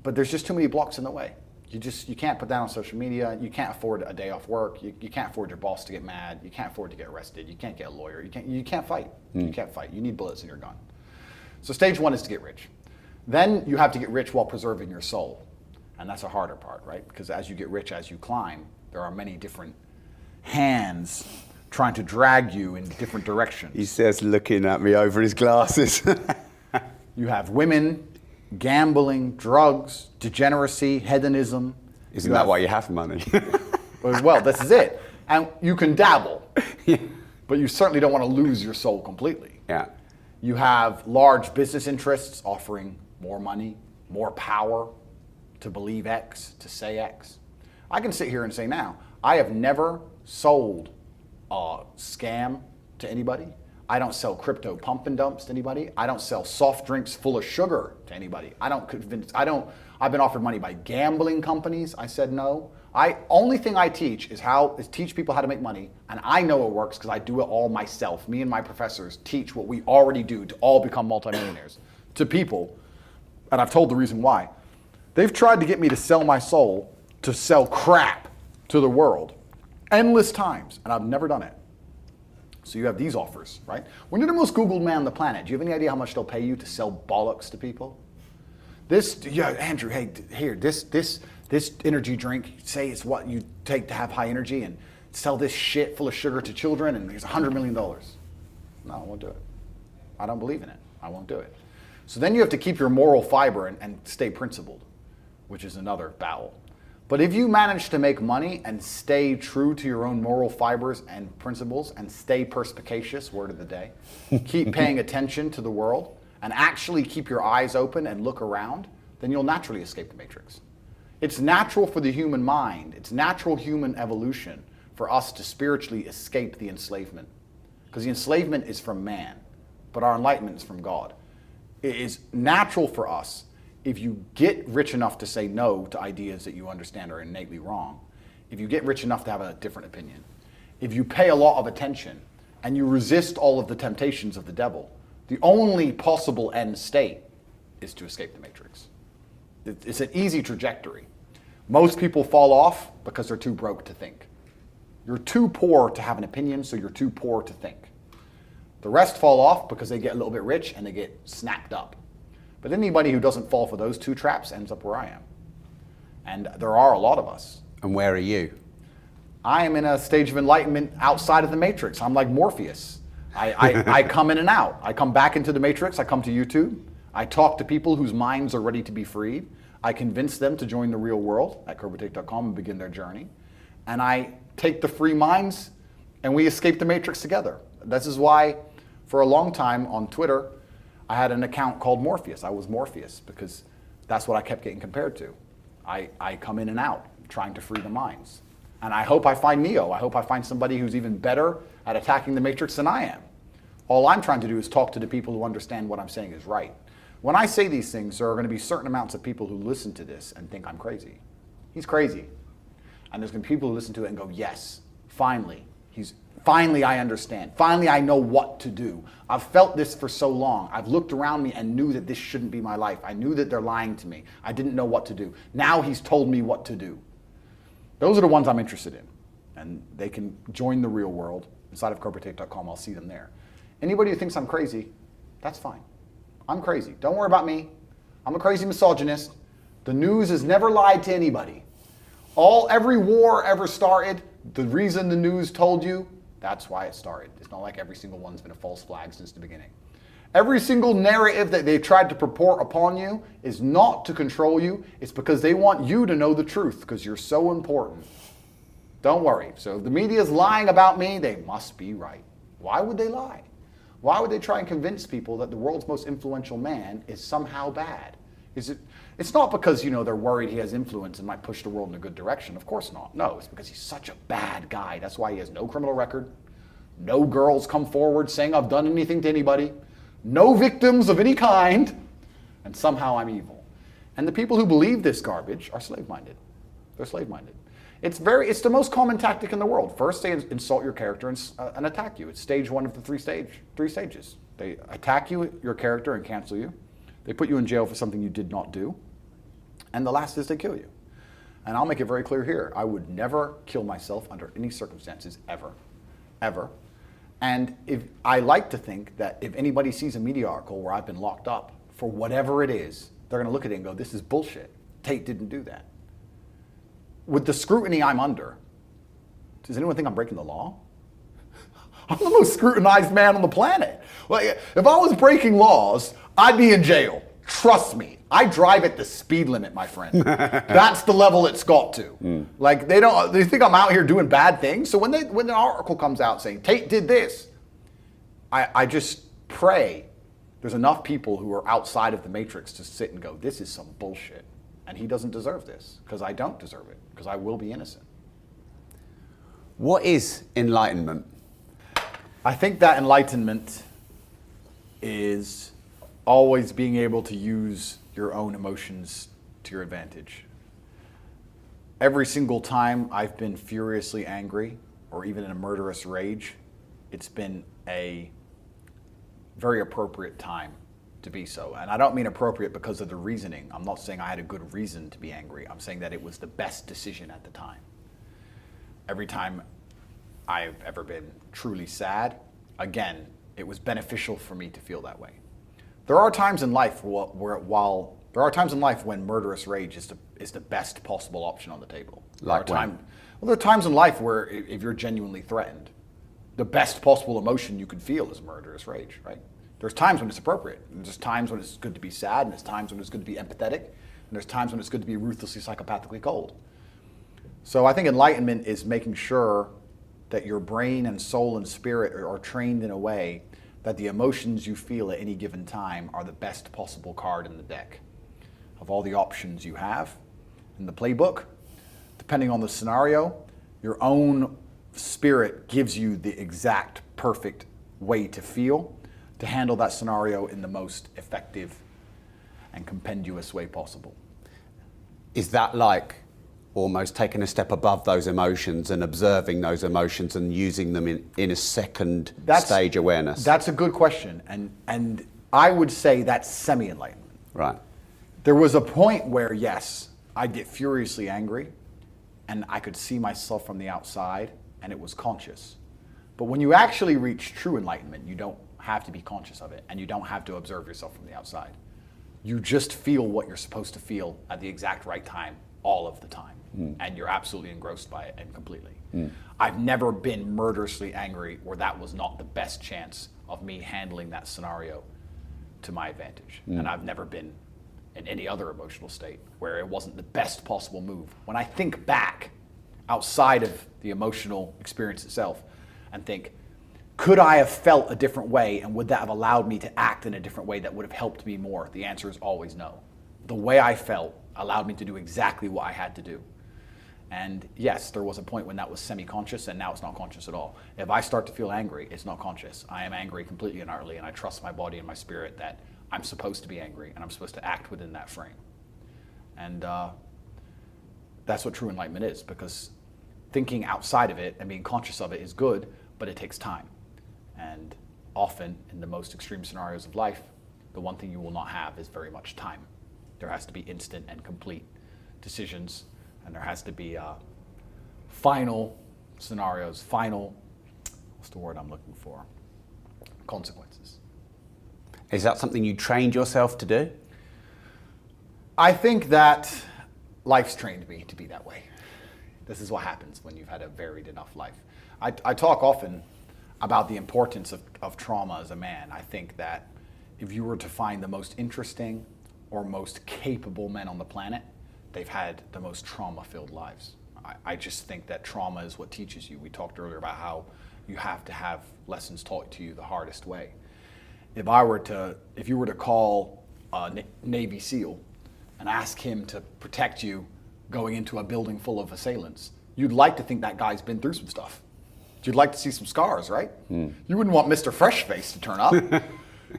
but there's just too many blocks in the way. You can't put that on social media. You can't afford a day off work. You can't afford your boss to get mad. You can't afford to get arrested. You can't get a lawyer. You can't fight. You can't fight. You need bullets in your gun. So stage one is to get rich. Then you have to get rich while preserving your soul. And that's a harder part, right? Because as you get rich, as you climb, there are many different hands trying to drag you in different directions. He says, looking at me over his glasses. You have women, gambling, drugs, degeneracy, hedonism. Isn't that why you have money? Well, this is it. And you can dabble, but you certainly don't want to lose your soul completely. Yeah. You have large business interests offering more money, more power, to believe X, to say X. I can sit here and say now, I have never sold a scam to anybody. I don't sell crypto pump and dumps to anybody. I don't sell soft drinks full of sugar to anybody. I've been offered money by gambling companies. I said no. Only thing I teach is teach people how to make money, and I know it works because I do it all myself. Me and my professors teach what we already do to all become multimillionaires to people, and I've told the reason why. They've tried to get me to sell my soul to sell crap to the world endless times, and I've never done it. So you have these offers, right? When you're the most Googled man on the planet, do you have any idea how much they'll pay you to sell bollocks to people? Andrew, hey, here, this energy drink, say it's what you take to have high energy, and sell this shit full of sugar to children and here's $100 million. No, I won't do it. I don't believe in it. I won't do it. So then you have to keep your moral fiber and stay principled, which is another battle. But if you manage to make money and stay true to your own moral fibers and principles and stay perspicacious, word of the day, keep paying attention to the world and actually keep your eyes open and look around, then you'll naturally escape the matrix. It's natural for the human mind, it's natural human evolution for us to spiritually escape the enslavement. Because the enslavement is from man, but our enlightenment is from God. It is natural for us, if you get rich enough to say no to ideas that you understand are innately wrong, if you get rich enough to have a different opinion, if you pay a lot of attention and you resist all of the temptations of the devil, the only possible end state is to escape the matrix. It's an easy trajectory. Most people fall off because they're too broke to think. You're too poor to have an opinion, so you're too poor to think. The rest fall off because they get a little bit rich and they get snapped up. But anybody who doesn't fall for those two traps ends up where I am. And there are a lot of us. And where are you? I am in a stage of enlightenment outside of the matrix. I'm like Morpheus. I come in and out. I come back into the matrix. I come to YouTube. I talk to people whose minds are ready to be freed. I convince them to join the real world at CobraTake.com and begin their journey. And I take the free minds and we escape the matrix together. This is why for a long time on Twitter, I had an account called Morpheus. I was Morpheus because that's what I kept getting compared to. I come in and out trying to free the minds. And I hope I find Neo. I hope I find somebody who's even better at attacking the matrix than I am. All I'm trying to do is talk to the people who understand what I'm saying is right. When I say these things, there are going to be certain amounts of people who listen to this and think I'm crazy. He's crazy. And there's going to be people who listen to it and go, yes, finally, finally I understand. Finally I know what to do. I've felt this for so long. I've looked around me and knew that this shouldn't be my life. I knew that they're lying to me. I didn't know what to do. Now he's told me what to do. Those are the ones I'm interested in. And they can join the real world. Inside of CobraTake.com, I'll see them there. Anybody who thinks I'm crazy, that's fine. I'm crazy. Don't worry about me. I'm a crazy misogynist. The news has never lied to anybody. Every war ever started, the reason the news told you, that's why it started. It's not like every single one's been a false flag since the beginning. Every single narrative that they tried to purport upon you is not to control you. It's because they want you to know the truth because you're so important. Don't worry. So if the media is lying about me, they must be right. Why would they lie? Why would they try and convince people that the world's most influential man is somehow bad? It's not because, they're worried he has influence and might push the world in a good direction. Of course not. No, it's because he's such a bad guy. That's why he has no criminal record. No girls come forward saying I've done anything to anybody. No victims of any kind. And somehow I'm evil. And the people who believe this garbage are slave-minded. They're slave-minded. It's the most common tactic in the world. First, they insult your character and attack you. It's stage one of the three stages. They attack you, your character, and cancel you. They put you in jail for something you did not do. And the last is they kill you. And I'll make it very clear here. I would never kill myself under any circumstances, ever. Ever. And I like to think that if anybody sees a media article where I've been locked up for whatever it is, they're going to look at it and go, this is bullshit. Tate didn't do that. With the scrutiny I'm under, does anyone think I'm breaking the law? I'm the most scrutinized man on the planet. Like, if I was breaking laws, I'd be in jail. Trust me. I drive at the speed limit, my friend. That's the level it's got to. Like they think I'm out here doing bad things. So when an article comes out saying Tate did this, I just pray there's enough people who are outside of the matrix to sit and go, this is some bullshit. And he doesn't deserve this because I don't deserve it because I will be innocent. What is enlightenment? I think that enlightenment is always being able to use your own emotions to your advantage. Every single time I've been furiously angry or even in a murderous rage, it's been a very appropriate time to be so. And I don't mean appropriate because of the reasoning. I'm not saying I had a good reason to be angry. I'm saying that it was the best decision at the time. Every time I've ever been truly sad, again, it was beneficial for me to feel that way. There are times in life when murderous rage is the best possible option on the table. Like when? Well, there are times in life where if you're genuinely threatened, the best possible emotion you could feel is murderous rage, right? There's times when it's appropriate. And there's times when it's good to be sad, and there's times when it's good to be empathetic, and there's times when it's good to be ruthlessly psychopathically cold. So I think enlightenment is making sure that your brain and soul and spirit are trained in a way that the emotions you feel at any given time are the best possible card in the deck. Of all the options you have in the playbook, depending on the scenario, your own spirit gives you the exact perfect way to feel to handle that scenario in the most effective and compendious way possible. Is that like almost taking a step above those emotions and observing those emotions and using them in a second stage awareness? That's a good question. And I would say that's semi-enlightenment. Right. There was a point where, yes, I'd get furiously angry and I could see myself from the outside and it was conscious. But when you actually reach true enlightenment, you don't have to be conscious of it and you don't have to observe yourself from the outside. You just feel what you're supposed to feel at the exact right time, all of the time. And you're absolutely engrossed by it and completely. I've never been murderously angry where that was not the best chance of me handling that scenario to my advantage. And I've never been in any other emotional state where it wasn't the best possible move. When I think back outside of the emotional experience itself and think, could I have felt a different way and would that have allowed me to act in a different way that would have helped me more? The answer is always no. The way I felt allowed me to do exactly what I had to do. And yes, there was a point when that was semi-conscious and now it's not conscious at all. If I start to feel angry, it's not conscious. I am angry completely and utterly and I trust my body and my spirit that I'm supposed to be angry and I'm supposed to act within that frame. And that's what true enlightenment is, because thinking outside of it and being conscious of it is good, but it takes time. And often in the most extreme scenarios of life, the one thing you will not have is very much time. There has to be instant and complete decisions, and there has to be final scenarios, what's the word I'm looking for? Consequences. Is that something you trained yourself to do? I think that life's trained me to be that way. This is what happens when you've had a varied enough life. I talk often about the importance of trauma as a man. I think that if you were to find the most interesting or most capable men on the planet, they've had the most trauma-filled lives. I just think that trauma is what teaches you. We talked earlier about how you have to have lessons taught to you the hardest way. If you were to call a Navy SEAL and ask him to protect you going into a building full of assailants, you'd like to think that guy's been through some stuff. You'd like to see some scars, right? You wouldn't want Mr. Freshface to turn up.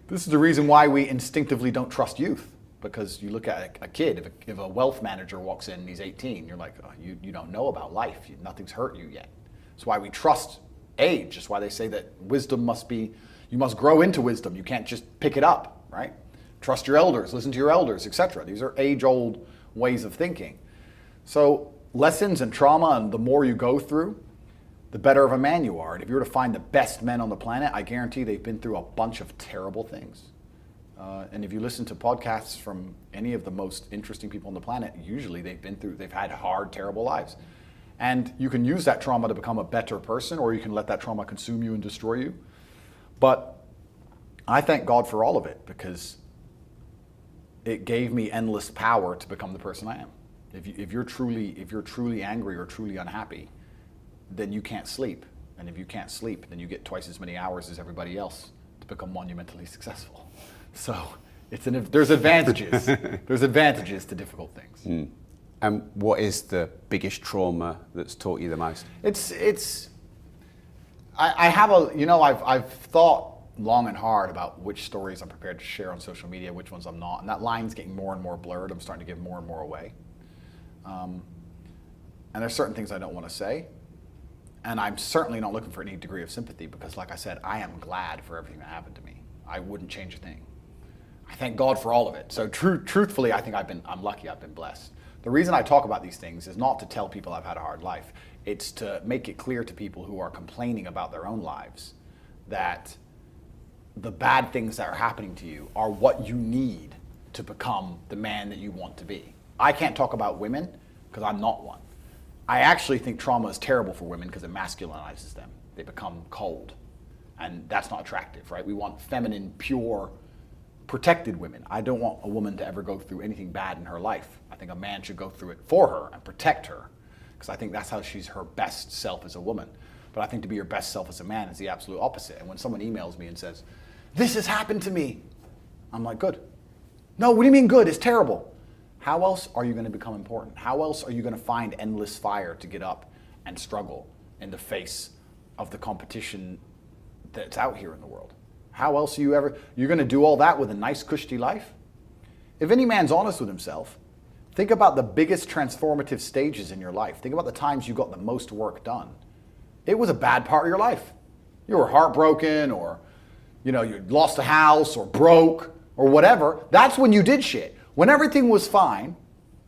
This is the reason why we instinctively don't trust youth. Because you look at a kid, if a wealth manager walks in and he's 18, you're like, oh, you don't know about life. Nothing's hurt you yet. That's why we trust age. That's why they say that wisdom you must grow into wisdom. You can't just pick it up, right? Trust your elders, listen to your elders, etc. These are age-old ways of thinking. So lessons and trauma, and the more you go through, the better of a man you are. And if you were to find the best men on the planet, I guarantee they've been through a bunch of terrible things. And if you listen to podcasts from any of the most interesting people on the planet, usually they've had hard, terrible lives. And you can use that trauma to become a better person, or you can let that trauma consume you and destroy you. But I thank God for all of it, because it gave me endless power to become the person I am. If you're truly angry or truly unhappy, then you can't sleep. And if you can't sleep, then you get twice as many hours as everybody else to become monumentally successful. So there's advantages. There's advantages to difficult things. And what is the biggest trauma that's taught you the most? I've thought long and hard about which stories I'm prepared to share on social media, which ones I'm not, and that line's getting more and more blurred. I'm starting to give more and more away. And there's certain things I don't want to say. And I'm certainly not looking for any degree of sympathy because, like I said, I am glad for everything that happened to me. I wouldn't change a thing. I thank God for all of it. So truthfully, I think I'm lucky, I've been blessed. The reason I talk about these things is not to tell people I've had a hard life. It's to make it clear to people who are complaining about their own lives that the bad things that are happening to you are what you need to become the man that you want to be. I can't talk about women because I'm not one. I actually think trauma is terrible for women because it masculinizes them. They become cold. And that's not attractive, right? We want feminine, pure, protected women. I don't want a woman to ever go through anything bad in her life. I think a man should go through it for her and protect her, because I think that's how she's her best self as a woman. But I think to be your best self as a man is the absolute opposite. And when someone emails me and says, "This has happened to me," I'm like, good. No, what do you mean good? It's terrible. How else are you going to become important? How else are you going to find endless fire to get up and struggle in the face of the competition that's out here in the world? How else are you're going to do all that with a nice, cushy life? If any man's honest with himself, think about the biggest transformative stages in your life. Think about the times you got the most work done. It was a bad part of your life. You were heartbroken, or you lost a house, or broke, or whatever. That's when you did shit. When everything was fine,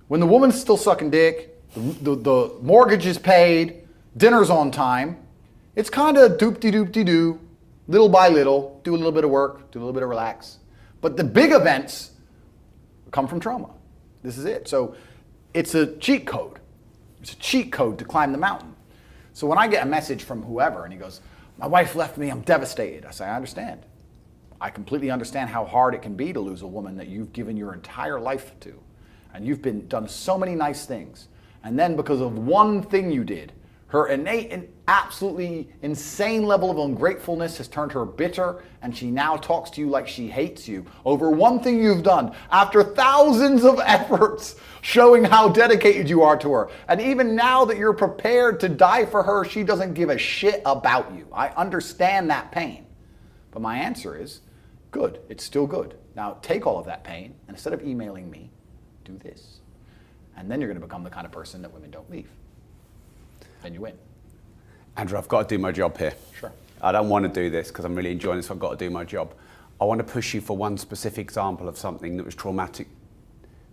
when the woman's still sucking dick, the mortgage is paid, dinner's on time, it's kind of doop-de-doop-de-doo, little by little, do a little bit of work, do a little bit of relax. But the big events come from trauma. This is it. So it's a cheat code. It's a cheat code to climb the mountain. So when I get a message from whoever and he goes, "My wife left me, I'm devastated," I say, I understand. I completely understand how hard it can be to lose a woman that you've given your entire life to. And you've done so many nice things. And then because of one thing you did, her innate and absolutely insane level of ungratefulness has turned her bitter, and she now talks to you like she hates you over one thing you've done after thousands of efforts showing how dedicated you are to her. And even now that you're prepared to die for her, she doesn't give a shit about you. I understand that pain. But my answer is, good, it's still good. Now take all of that pain, and instead of emailing me, do this. And then you're going to become the kind of person that women don't leave. Then you win. Andrew, I've got to do my job here. Sure. I don't want to do this because I'm really enjoying this, so I've got to do my job. I want to push you for one specific example of something that was traumatic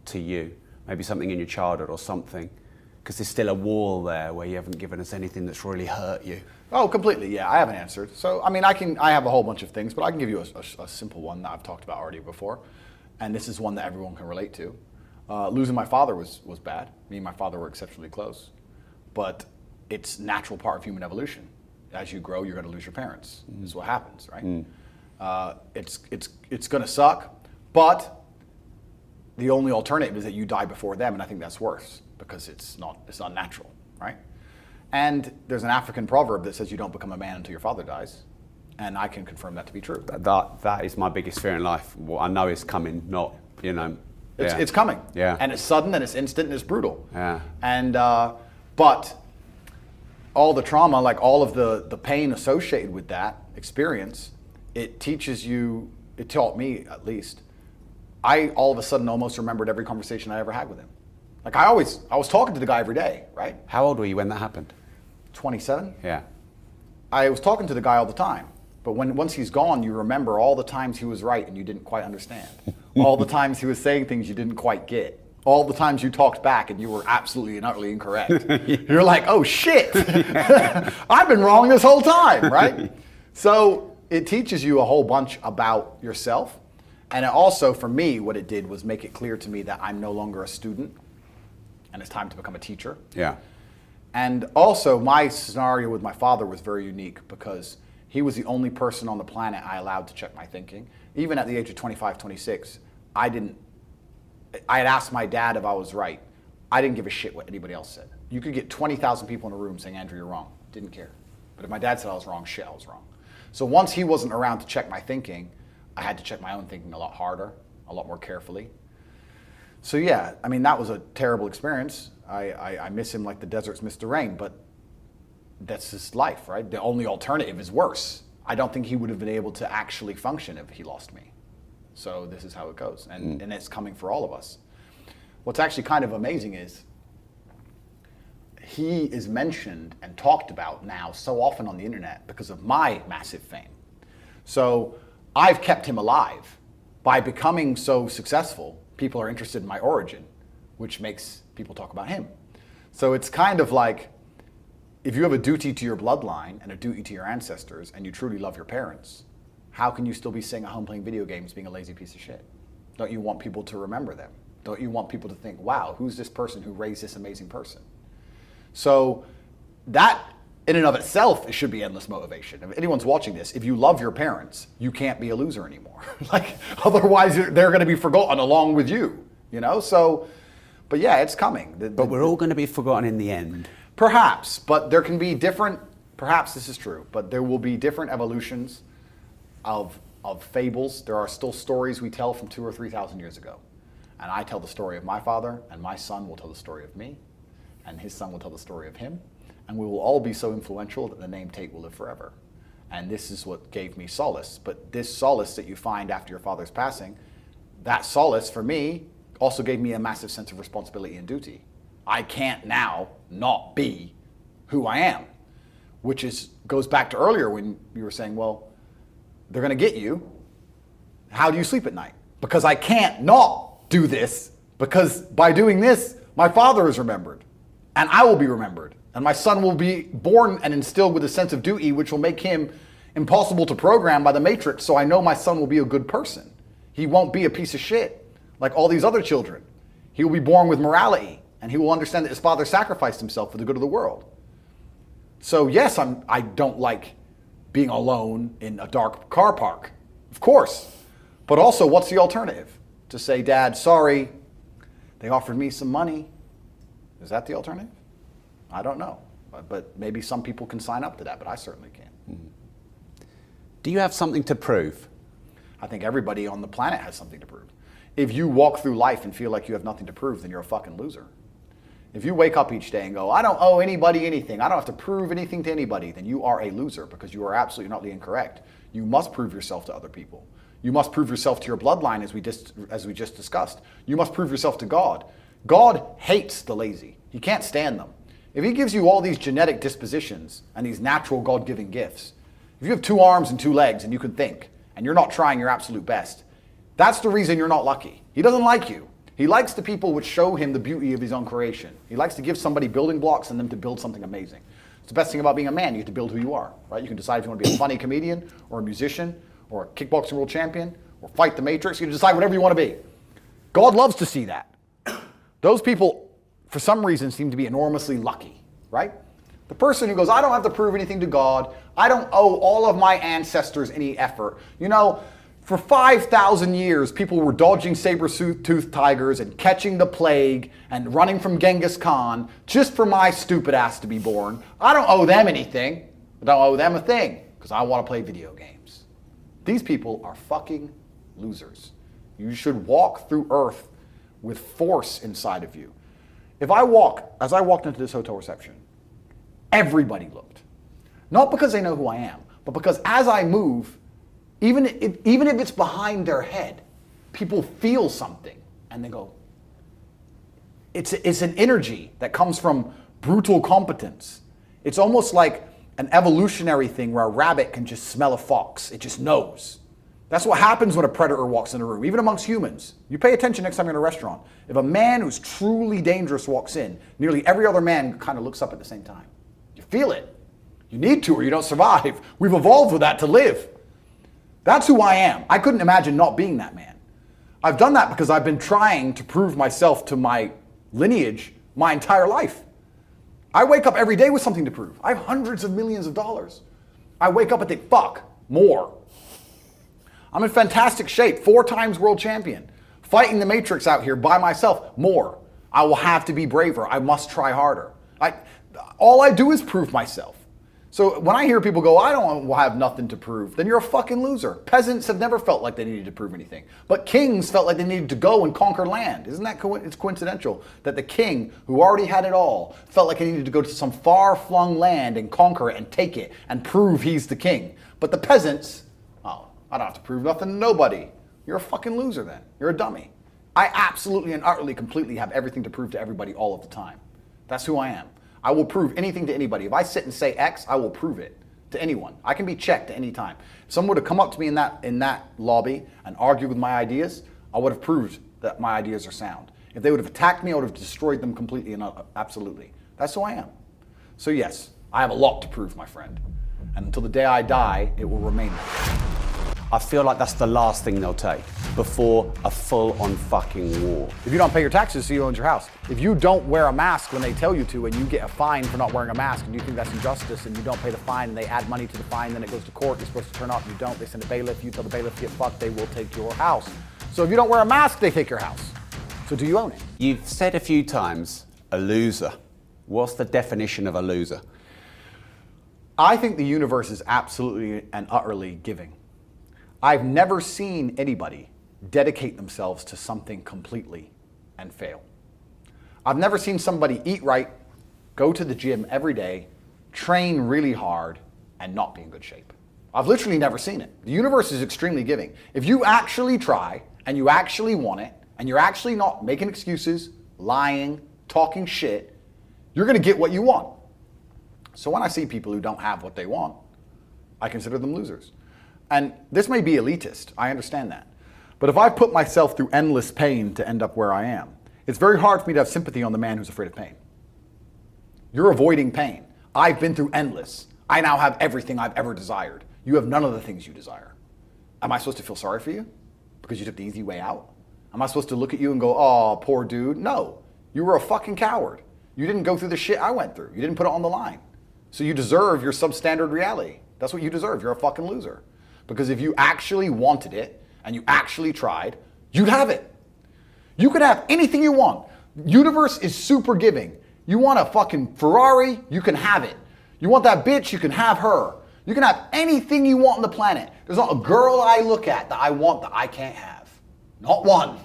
to you, maybe something in your childhood or something, because there's still a wall there where you haven't given us anything that's really hurt you. Oh, completely, yeah, I haven't answered. So, I mean, I have a whole bunch of things, but I can give you a simple one that I've talked about already before, and this is one that everyone can relate to. Losing my father was bad. Me and my father were exceptionally close, but it's a natural part of human evolution. As you grow, you're going to lose your parents. This is what happens, right? It's going to suck, but the only alternative is that you die before them, and I think that's worse because it's not natural, right? And there's an African proverb that says you don't become a man until your father dies, and I can confirm that to be true. That is my biggest fear in life. What I know is coming, not, It's coming. Yeah. And it's sudden, and it's instant, and it's brutal. Yeah. And, but all the trauma, like all of the pain associated with that experience, it taught me at least, I all of a sudden almost remembered every conversation I ever had with him. Like I was talking to the guy every day, right? How old were you when that happened? 27. Yeah. I was talking to the guy all the time. But once he's gone, you remember all the times he was right and you didn't quite understand. All the times he was saying things you didn't quite get. All the times you talked back and you were absolutely and utterly incorrect. You're like, oh shit, I've been wrong this whole time, right? So it teaches you a whole bunch about yourself. And it also, for me, what it did was make it clear to me that I'm no longer a student and it's time to become a teacher. Yeah. And also my scenario with my father was very unique because he was the only person on the planet I allowed to check my thinking. Even at the age of 25, 26, I had asked my dad if I was right. I didn't give a shit what anybody else said. You could get 20,000 people in a room saying, "Andrew, you're wrong." Didn't care. But if my dad said I was wrong, shit, I was wrong. So once he wasn't around to check my thinking, I had to check my own thinking a lot harder, a lot more carefully. So yeah, I mean, that was a terrible experience. I miss him like the deserts miss the rain, but that's his life, right? The only alternative is worse. I don't think he would have been able to actually function if he lost me. So this is how it goes, and it's coming for all of us. What's actually kind of amazing is he is mentioned and talked about now so often on the internet because of my massive fame. So I've kept him alive. By becoming so successful, people are interested in my origin, which makes people talk about him. So it's kind of like, if you have a duty to your bloodline and a duty to your ancestors and you truly love your parents, how can you still be sitting at home playing video games being a lazy piece of shit? Don't you want people to remember them? Don't you want people to think, wow, who's this person who raised this amazing person? So that in and of itself, it should be endless motivation. If anyone's watching this, if you love your parents, you can't be a loser anymore. Like, otherwise they're going to be forgotten along with you, you know? So, but yeah, it's coming. But we're all going to be forgotten in the end. Perhaps, but there can be different, perhaps this is true, but there will be different evolutions of fables. There are still stories we tell from 2,000 or 3,000 years ago. And I tell the story of my father, and my son will tell the story of me, and his son will tell the story of him. And we will all be so influential that the name Tate will live forever. And this is what gave me solace. But this solace that you find after your father's passing, that solace for me also gave me a massive sense of responsibility and duty. I can't now not be who I am, which goes back to earlier when you were saying, well, they're going to get you. How do you sleep at night? Because I can't not do this, because by doing this, my father is remembered, and I will be remembered. And my son will be born and instilled with a sense of duty, which will make him impossible to program by the Matrix. So I know my son will be a good person. He won't be a piece of shit like all these other children. He will be born with morality, and he will understand that his father sacrificed himself for the good of the world. So yes, I don't like being alone in a dark car park, of course. But also, what's the alternative? To say, Dad, sorry, they offered me some money. Is that the alternative? I don't know, but maybe some people can sign up to that, but I certainly can. Mm-hmm. Do you have something to prove? I think everybody on the planet has something to prove. If you walk through life and feel like you have nothing to prove, then you're a fucking loser. If you wake up each day and go, I don't owe anybody anything, I don't have to prove anything to anybody, then you are a loser, because you are absolutely not incorrect. You must prove yourself to other people. You must prove yourself to your bloodline, as we just discussed. You must prove yourself to God. God hates the lazy. He can't stand them. If he gives you all these genetic dispositions and these natural God-given gifts, if you have 2 arms and 2 legs and you can think, and you're not trying your absolute best, that's the reason you're not lucky. He doesn't like you. He likes the people which show him the beauty of his own creation. He likes to give somebody building blocks and them to build something amazing. It's the best thing about being a man. You get to build who you are, right? You can decide if you want to be a funny comedian or a musician or a kickboxing world champion or fight the Matrix. You can decide whatever you want to be. God loves to see that. Those people, for some reason, seem to be enormously lucky, right? The person who goes, I don't have to prove anything to God. I don't owe all of my ancestors any effort. You know, for 5,000 years, people were dodging saber-toothed tigers and catching the plague and running from Genghis Khan just for my stupid ass to be born. I don't owe them anything. I don't owe them a thing because I want to play video games. These people are fucking losers. You should walk through earth with force inside of you. As I walked into this hotel reception, everybody looked. Not because they know who I am, but because as I move, even if it's behind their head, people feel something and they go, it's an energy that comes from brutal competence. It's almost like an evolutionary thing where a rabbit can just smell a fox. It just knows. That's what happens when a predator walks in a room, even amongst humans. You pay attention next time you're in a restaurant. If a man who's truly dangerous walks in, nearly every other man kind of looks up at the same time. You feel it. You need to or you don't survive. We've evolved with that to live. That's who I am. I couldn't imagine not being that man. I've done that because I've been trying to prove myself to my lineage my entire life. I wake up every day with something to prove. I have hundreds of millions of dollars. I wake up and think, fuck, more. I'm in fantastic shape, 4 times world champion. Fighting the Matrix out here by myself, more. I will have to be braver. I must try harder. All I do is prove myself. So when I hear people go, I don't have nothing to prove, then you're a fucking loser. Peasants have never felt like they needed to prove anything. But kings felt like they needed to go and conquer land. Isn't that it's coincidental that the king, who already had it all, felt like he needed to go to some far-flung land and conquer it and take it and prove he's the king. But the peasants, oh, I don't have to prove nothing to nobody. You're a fucking loser then. You're a dummy. I absolutely and utterly, completely have everything to prove to everybody all of the time. That's who I am. I will prove anything to anybody. If I sit and say X, I will prove it to anyone. I can be checked at any time. If someone were to come up to me in that lobby and argue with my ideas, I would have proved that my ideas are sound. If they would have attacked me, I would have destroyed them completely and absolutely. That's who I am. So yes, I have a lot to prove, my friend. And until the day I die, it will remain that. I feel like that's the last thing they'll take before a full-on fucking war. If you don't pay your taxes, so you own your house. If you don't wear a mask when they tell you to and you get a fine for not wearing a mask and you think that's injustice and you don't pay the fine and they add money to the fine, then it goes to court, you're supposed to turn up, you don't, they send a bailiff, you tell the bailiff to get fucked, they will take your house. So if you don't wear a mask, they take your house. So do you own it? You've said a few times, a loser. What's the definition of a loser? I think the universe is absolutely and utterly giving. I've never seen anybody dedicate themselves to something completely and fail. I've never seen somebody eat right, go to the gym every day, train really hard, and not be in good shape. I've literally never seen it. The universe is extremely giving. If you actually try, and you actually want it, and you're actually not making excuses, lying, talking shit, you're gonna get what you want. So when I see people who don't have what they want, I consider them losers. And this may be elitist, I understand that. But if I put myself through endless pain to end up where I am, it's very hard for me to have sympathy on the man who's afraid of pain. You're avoiding pain. I've been through endless. I now have everything I've ever desired. You have none of the things you desire. Am I supposed to feel sorry for you because you took the easy way out? Am I supposed to look at you and go, oh, poor dude? No, you were a fucking coward. You didn't go through the shit I went through. You didn't put it on the line. So you deserve your substandard reality. That's what you deserve. You're a fucking loser. Because if you actually wanted it and you actually tried, you'd have it. You could have anything you want. Universe is super giving. You want a fucking Ferrari, you can have it. You want that bitch, you can have her. You can have anything you want on the planet. There's not a girl I look at that I want that I can't have. Not one.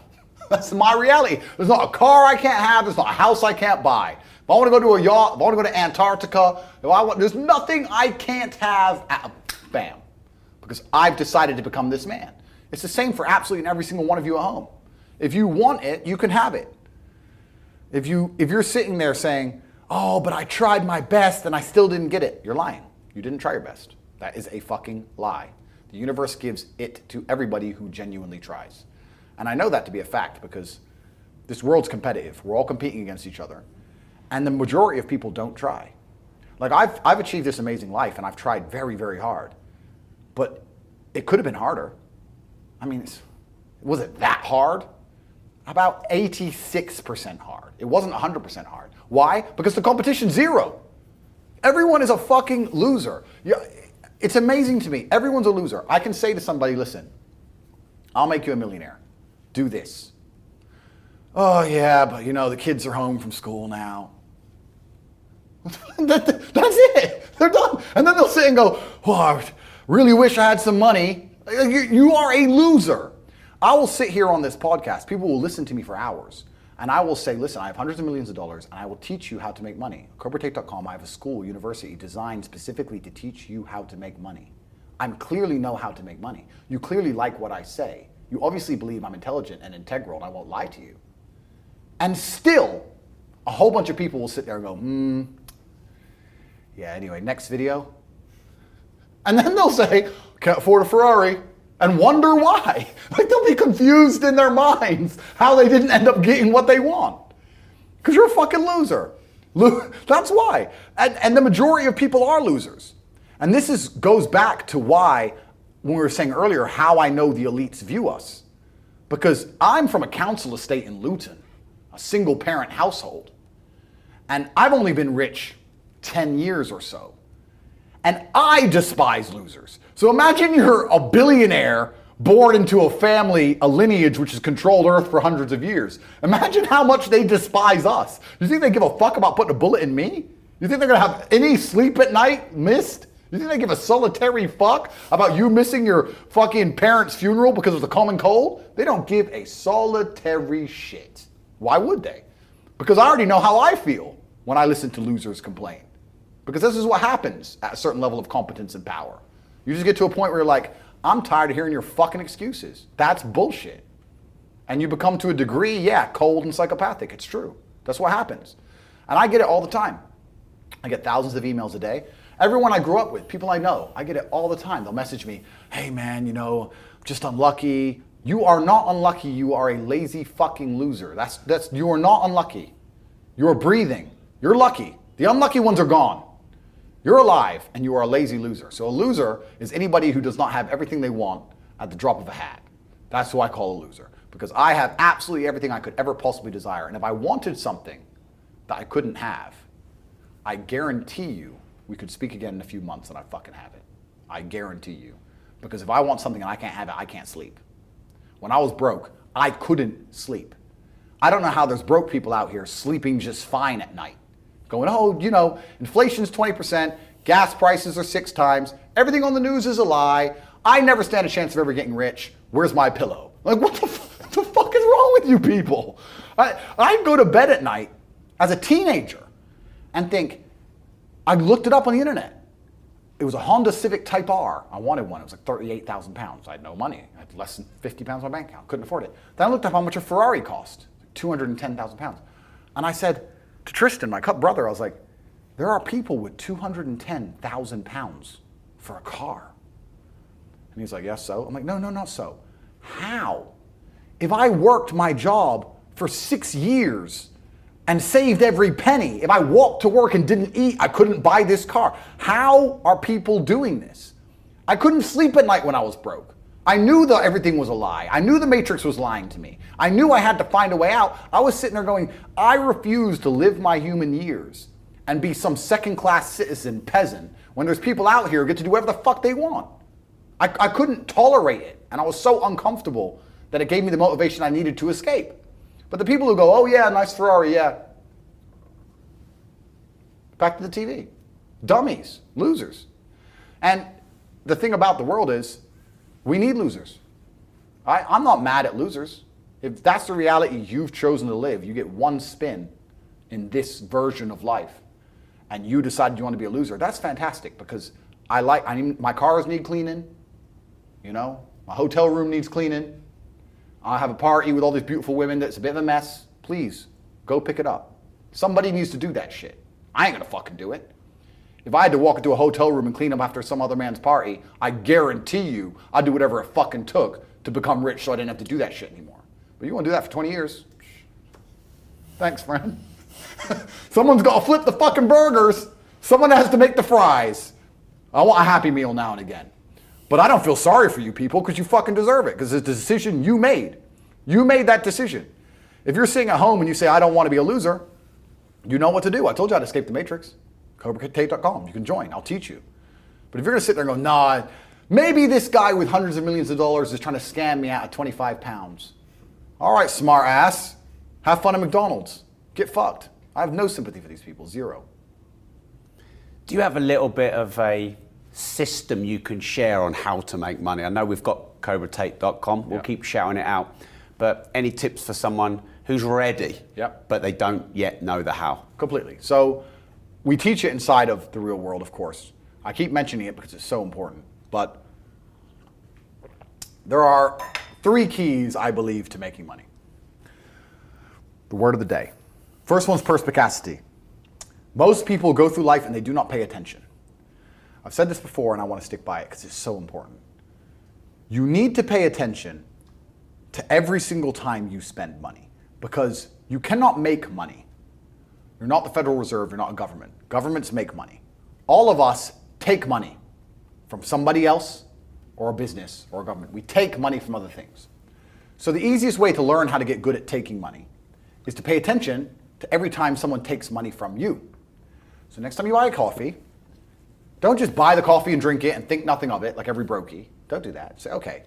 That's my reality. There's not a car I can't have. There's not a house I can't buy. If I want to go to a yacht, if I want to go to Antarctica, there's nothing I can't have. Bam. Because I've decided to become this man. It's the same for absolutely every single one of you at home. If you want it, you can have it. If you're sitting there saying, oh, but I tried my best and I still didn't get it, you're lying. You didn't try your best. That is a fucking lie. The universe gives it to everybody who genuinely tries. And I know that to be a fact because this world's competitive. We're all competing against each other. And the majority of people don't try. Like I've achieved this amazing life and I've tried very, very hard. But it could have been harder. I mean, was it that hard? About 86% hard. It wasn't 100% hard. Why? Because the competition's zero. Everyone is a fucking loser. It's amazing to me. Everyone's a loser. I can say to somebody, listen, I'll make you a millionaire. Do this. Oh yeah, but the kids are home from school now. That's it. They're done. And then they'll sit and go, oh, I really wish I had some money. You are a loser. I will sit here on this podcast. People will listen to me for hours. And I will say, listen, I have hundreds of millions of dollars and I will teach you how to make money. Corporatetape.com, I have a school, university designed specifically to teach you how to make money. I clearly know how to make money. You clearly like what I say. You obviously believe I'm intelligent and integral and I won't lie to you. And still, a whole bunch of people will sit there and go, yeah, anyway, next video. And then they'll say, can't afford a Ferrari, and wonder why. Like they'll be confused in their minds how they didn't end up getting what they want. Because you're a fucking loser. That's why. And the majority of people are losers. And this goes back to why, when we were saying earlier, how I know the elites view us. Because I'm from a council estate in Luton, a single parent household. And I've only been rich 10 years or so. And I despise losers. So imagine you're a billionaire born into a family, a lineage which has controlled Earth for hundreds of years. Imagine how much they despise us. You think they give a fuck about putting a bullet in me? You think they're gonna have any sleep at night missed? You think they give a solitary fuck about you missing your fucking parents' funeral because of the common cold? They don't give a solitary shit. Why would they? Because I already know how I feel when I listen to losers complain. Because this is what happens at a certain level of competence and power. You just get to a point where you're like, I'm tired of hearing your fucking excuses. That's bullshit. And you become, to a degree, yeah, cold and psychopathic. It's true. That's what happens. And I get it all the time. I get thousands of emails a day. Everyone I grew up with, people I know, I get it all the time. They'll message me, hey man, just unlucky. You are not unlucky. You are a lazy fucking loser. You are not unlucky. You're breathing. You're lucky. The unlucky ones are gone. You're alive and you are a lazy loser. So a loser is anybody who does not have everything they want at the drop of a hat. That's who I call a loser. Because I have absolutely everything I could ever possibly desire. And if I wanted something that I couldn't have, I guarantee you we could speak again in a few months and I fucking have it. I guarantee you. Because if I want something and I can't have it, I can't sleep. When I was broke, I couldn't sleep. I don't know how there's broke people out here sleeping just fine at night. Going, oh, you know, inflation's 20%, gas prices are 6 times, everything on the news is a lie, I never stand a chance of ever getting rich, where's my pillow? Like, what the fuck is wrong with you people? I'd go to bed at night as a teenager and think, I looked it up on the internet. It was a Honda Civic Type R. I wanted one. It was like 38,000 pounds. I had no money. I had less than 50 pounds in my bank account. Couldn't afford it. Then I looked up how much a Ferrari cost. 210,000 pounds. And I said to Tristan, my brother, I was like, there are people with 210,000 pounds for a car. And he's like, yes, so? I'm like, no, not so. How? If I worked my job for 6 years and saved every penny, if I walked to work and didn't eat, I couldn't buy this car. How are people doing this? I couldn't sleep at night when I was broke. I knew that everything was a lie. I knew the Matrix was lying to me. I knew I had to find a way out. I was sitting there going, I refuse to live my human years and be some second-class citizen peasant when there's people out here who get to do whatever the fuck they want. I couldn't tolerate it, and I was so uncomfortable that it gave me the motivation I needed to escape. But the people who go, oh yeah, nice Ferrari, yeah. Back to the TV. Dummies, losers. And the thing about the world is, we need losers. I'm not mad at losers. If that's the reality you've chosen to live, you get one spin in this version of life, and you decide you want to be a loser, that's fantastic, because my cars need cleaning, you know, my hotel room needs cleaning, I have a party with all these beautiful women that's a bit of a mess. Please, go pick it up. Somebody needs to do that shit. I ain't gonna fucking do it. If I had to walk into a hotel room and clean up after some other man's party, I guarantee you I'd do whatever it fucking took to become rich so I didn't have to do that shit anymore. But you wanna do that for 20 years? Thanks, friend. Someone's gotta flip the fucking burgers. Someone has to make the fries. I want a Happy Meal now and again. But I don't feel sorry for you people because you fucking deserve it, because it's a decision you made. You made that decision. If you're sitting at home and you say, I don't want to be a loser, you know what to do. I told you how to escape the Matrix. CobraTate.com. You can join. I'll teach you. But if you're going to sit there and go, nah, maybe this guy with hundreds of millions of dollars is trying to scam me out of 25 pounds. All right, smart ass. Have fun at McDonald's. Get fucked. I have no sympathy for these people. Zero. Do you have a little bit of a system you can share on how to make money? I know we've got CobraTate.com. We'll keep shouting it out. But any tips for someone who's ready, but they don't yet know the how? Completely. So we teach it inside of the real world, of course. I keep mentioning it because it's so important. But there are 3 keys, I believe, to making money. The word of the day. First one's perspicacity. Most people go through life and they do not pay attention. I've said this before and I want to stick by it because it's so important. You need to pay attention to every single time you spend money, because you cannot make money. You're not the Federal Reserve, you're not a government. Governments make money. All of us take money from somebody else or a business or a government. We take money from other things. So the easiest way to learn how to get good at taking money is to pay attention to every time someone takes money from you. So next time you buy a coffee, don't just buy the coffee and drink it and think nothing of it like every brokey. Don't do that. Say, okay,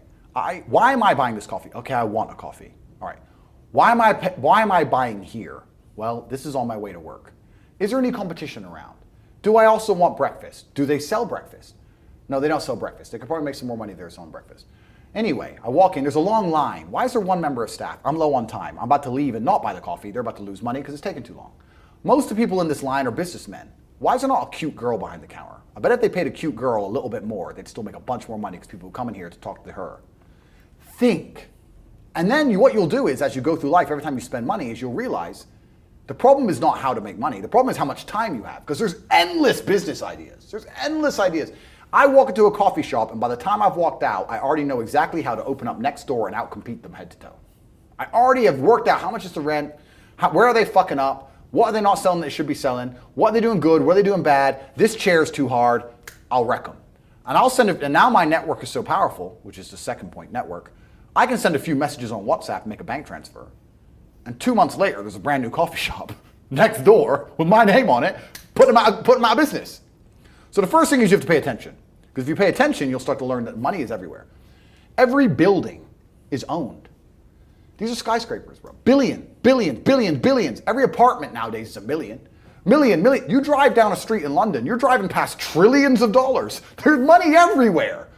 why am I buying this coffee? Okay, I want a coffee. All right. Why am I buying here? Well, this is on my way to work. Is there any competition around? Do I also want breakfast? Do they sell breakfast? No, they don't sell breakfast. They could probably make some more money if they were selling breakfast. Anyway, I walk in, there's a long line. Why is there one member of staff? I'm low on time. I'm about to leave and not buy the coffee. They're about to lose money because it's taking too long. Most of the people in this line are businessmen. Why is there not a cute girl behind the counter? I bet if they paid a cute girl a little bit more, they'd still make a bunch more money because people come in here to talk to her. Think. And then what you'll do is, as you go through life, every time you spend money, is you'll realize the problem is not how to make money. The problem is how much time you have, because there's endless business ideas. There's endless ideas. I walk into a coffee shop, and by the time I've walked out, I already know exactly how to open up next door and outcompete them head to toe. I already have worked out how much is the rent, where are they fucking up, what are they not selling that they should be selling, what are they doing good, what are they doing bad, this chair is too hard, I'll wreck them. And I'll send it, and now my network is so powerful, which is the second point, network. I can send a few messages on WhatsApp and make a bank transfer. And 2 months later, there's a brand new coffee shop next door with my name on it, putting them out of business. So the first thing is you have to pay attention. Because if you pay attention, you'll start to learn that money is everywhere. Every building is owned. These are skyscrapers, bro. Billions. Every apartment nowadays is a million. Million. You drive down a street in London, you're driving past trillions of dollars. There's money everywhere.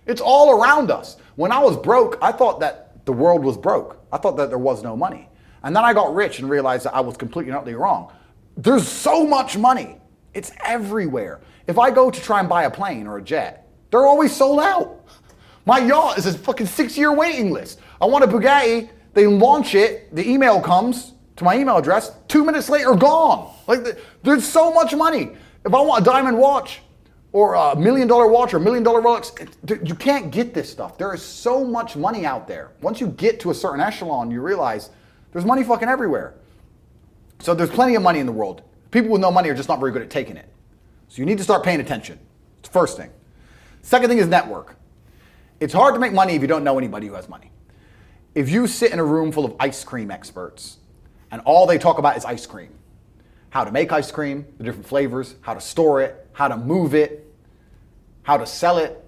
It's all around us. When I was broke, I thought that the world was broke. I thought that there was no money. And then I got rich and realized that I was completely and utterly wrong. There's so much money. It's everywhere. If I go to try and buy a plane or a jet, they're always sold out. My yacht is a fucking 6-year waiting list. I want a Bugatti, they launch it, the email comes to my email address, 2 minutes later, gone. Like, there's so much money. If I want a diamond watch, or a $1 million watch, or $1 million Rolex, you can't get this stuff. There is so much money out there. Once you get to a certain echelon, you realize there's money fucking everywhere. So there's plenty of money in the world. People with no money are just not very good at taking it. So you need to start paying attention. It's the first thing. Second thing is network. It's hard to make money if you don't know anybody who has money. If you sit in a room full of ice cream experts and all they talk about is ice cream, how to make ice cream, the different flavors, how to store it, how to move it, how to sell it,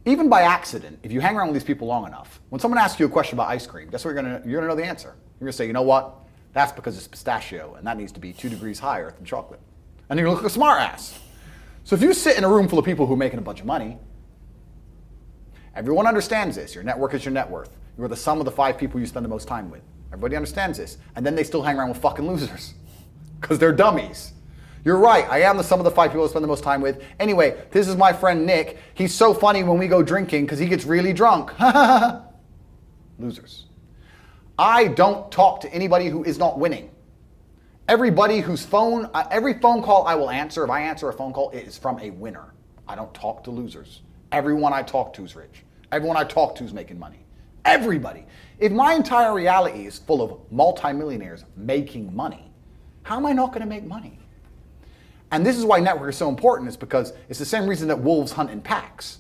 even by accident, if you hang around with these people long enough, when someone asks you a question about ice cream, guess what you're gonna know the answer. You're gonna say, you know what? That's because it's pistachio, and that needs to be 2 degrees higher than chocolate. And you're gonna look like a smart ass. So if you sit in a room full of people who are making a bunch of money, everyone understands this. Your network is your net worth. You're the sum of the 5 people you spend the most time with. Everybody understands this. And then they still hang around with fucking losers because they're dummies. You're right, I am the sum of the 5 people I spend the most time with. Anyway, this is my friend Nick. He's so funny when we go drinking because he gets really drunk. Losers. I don't talk to anybody who is not winning. Everybody whose phone, every phone call I will answer, if I answer a phone call, it is from a winner. I don't talk to losers. Everyone I talk to is rich. Everyone I talk to is making money. Everybody. If my entire reality is full of multimillionaires making money, how am I not going to make money? And this is why network is so important, is because it's the same reason that wolves hunt in packs.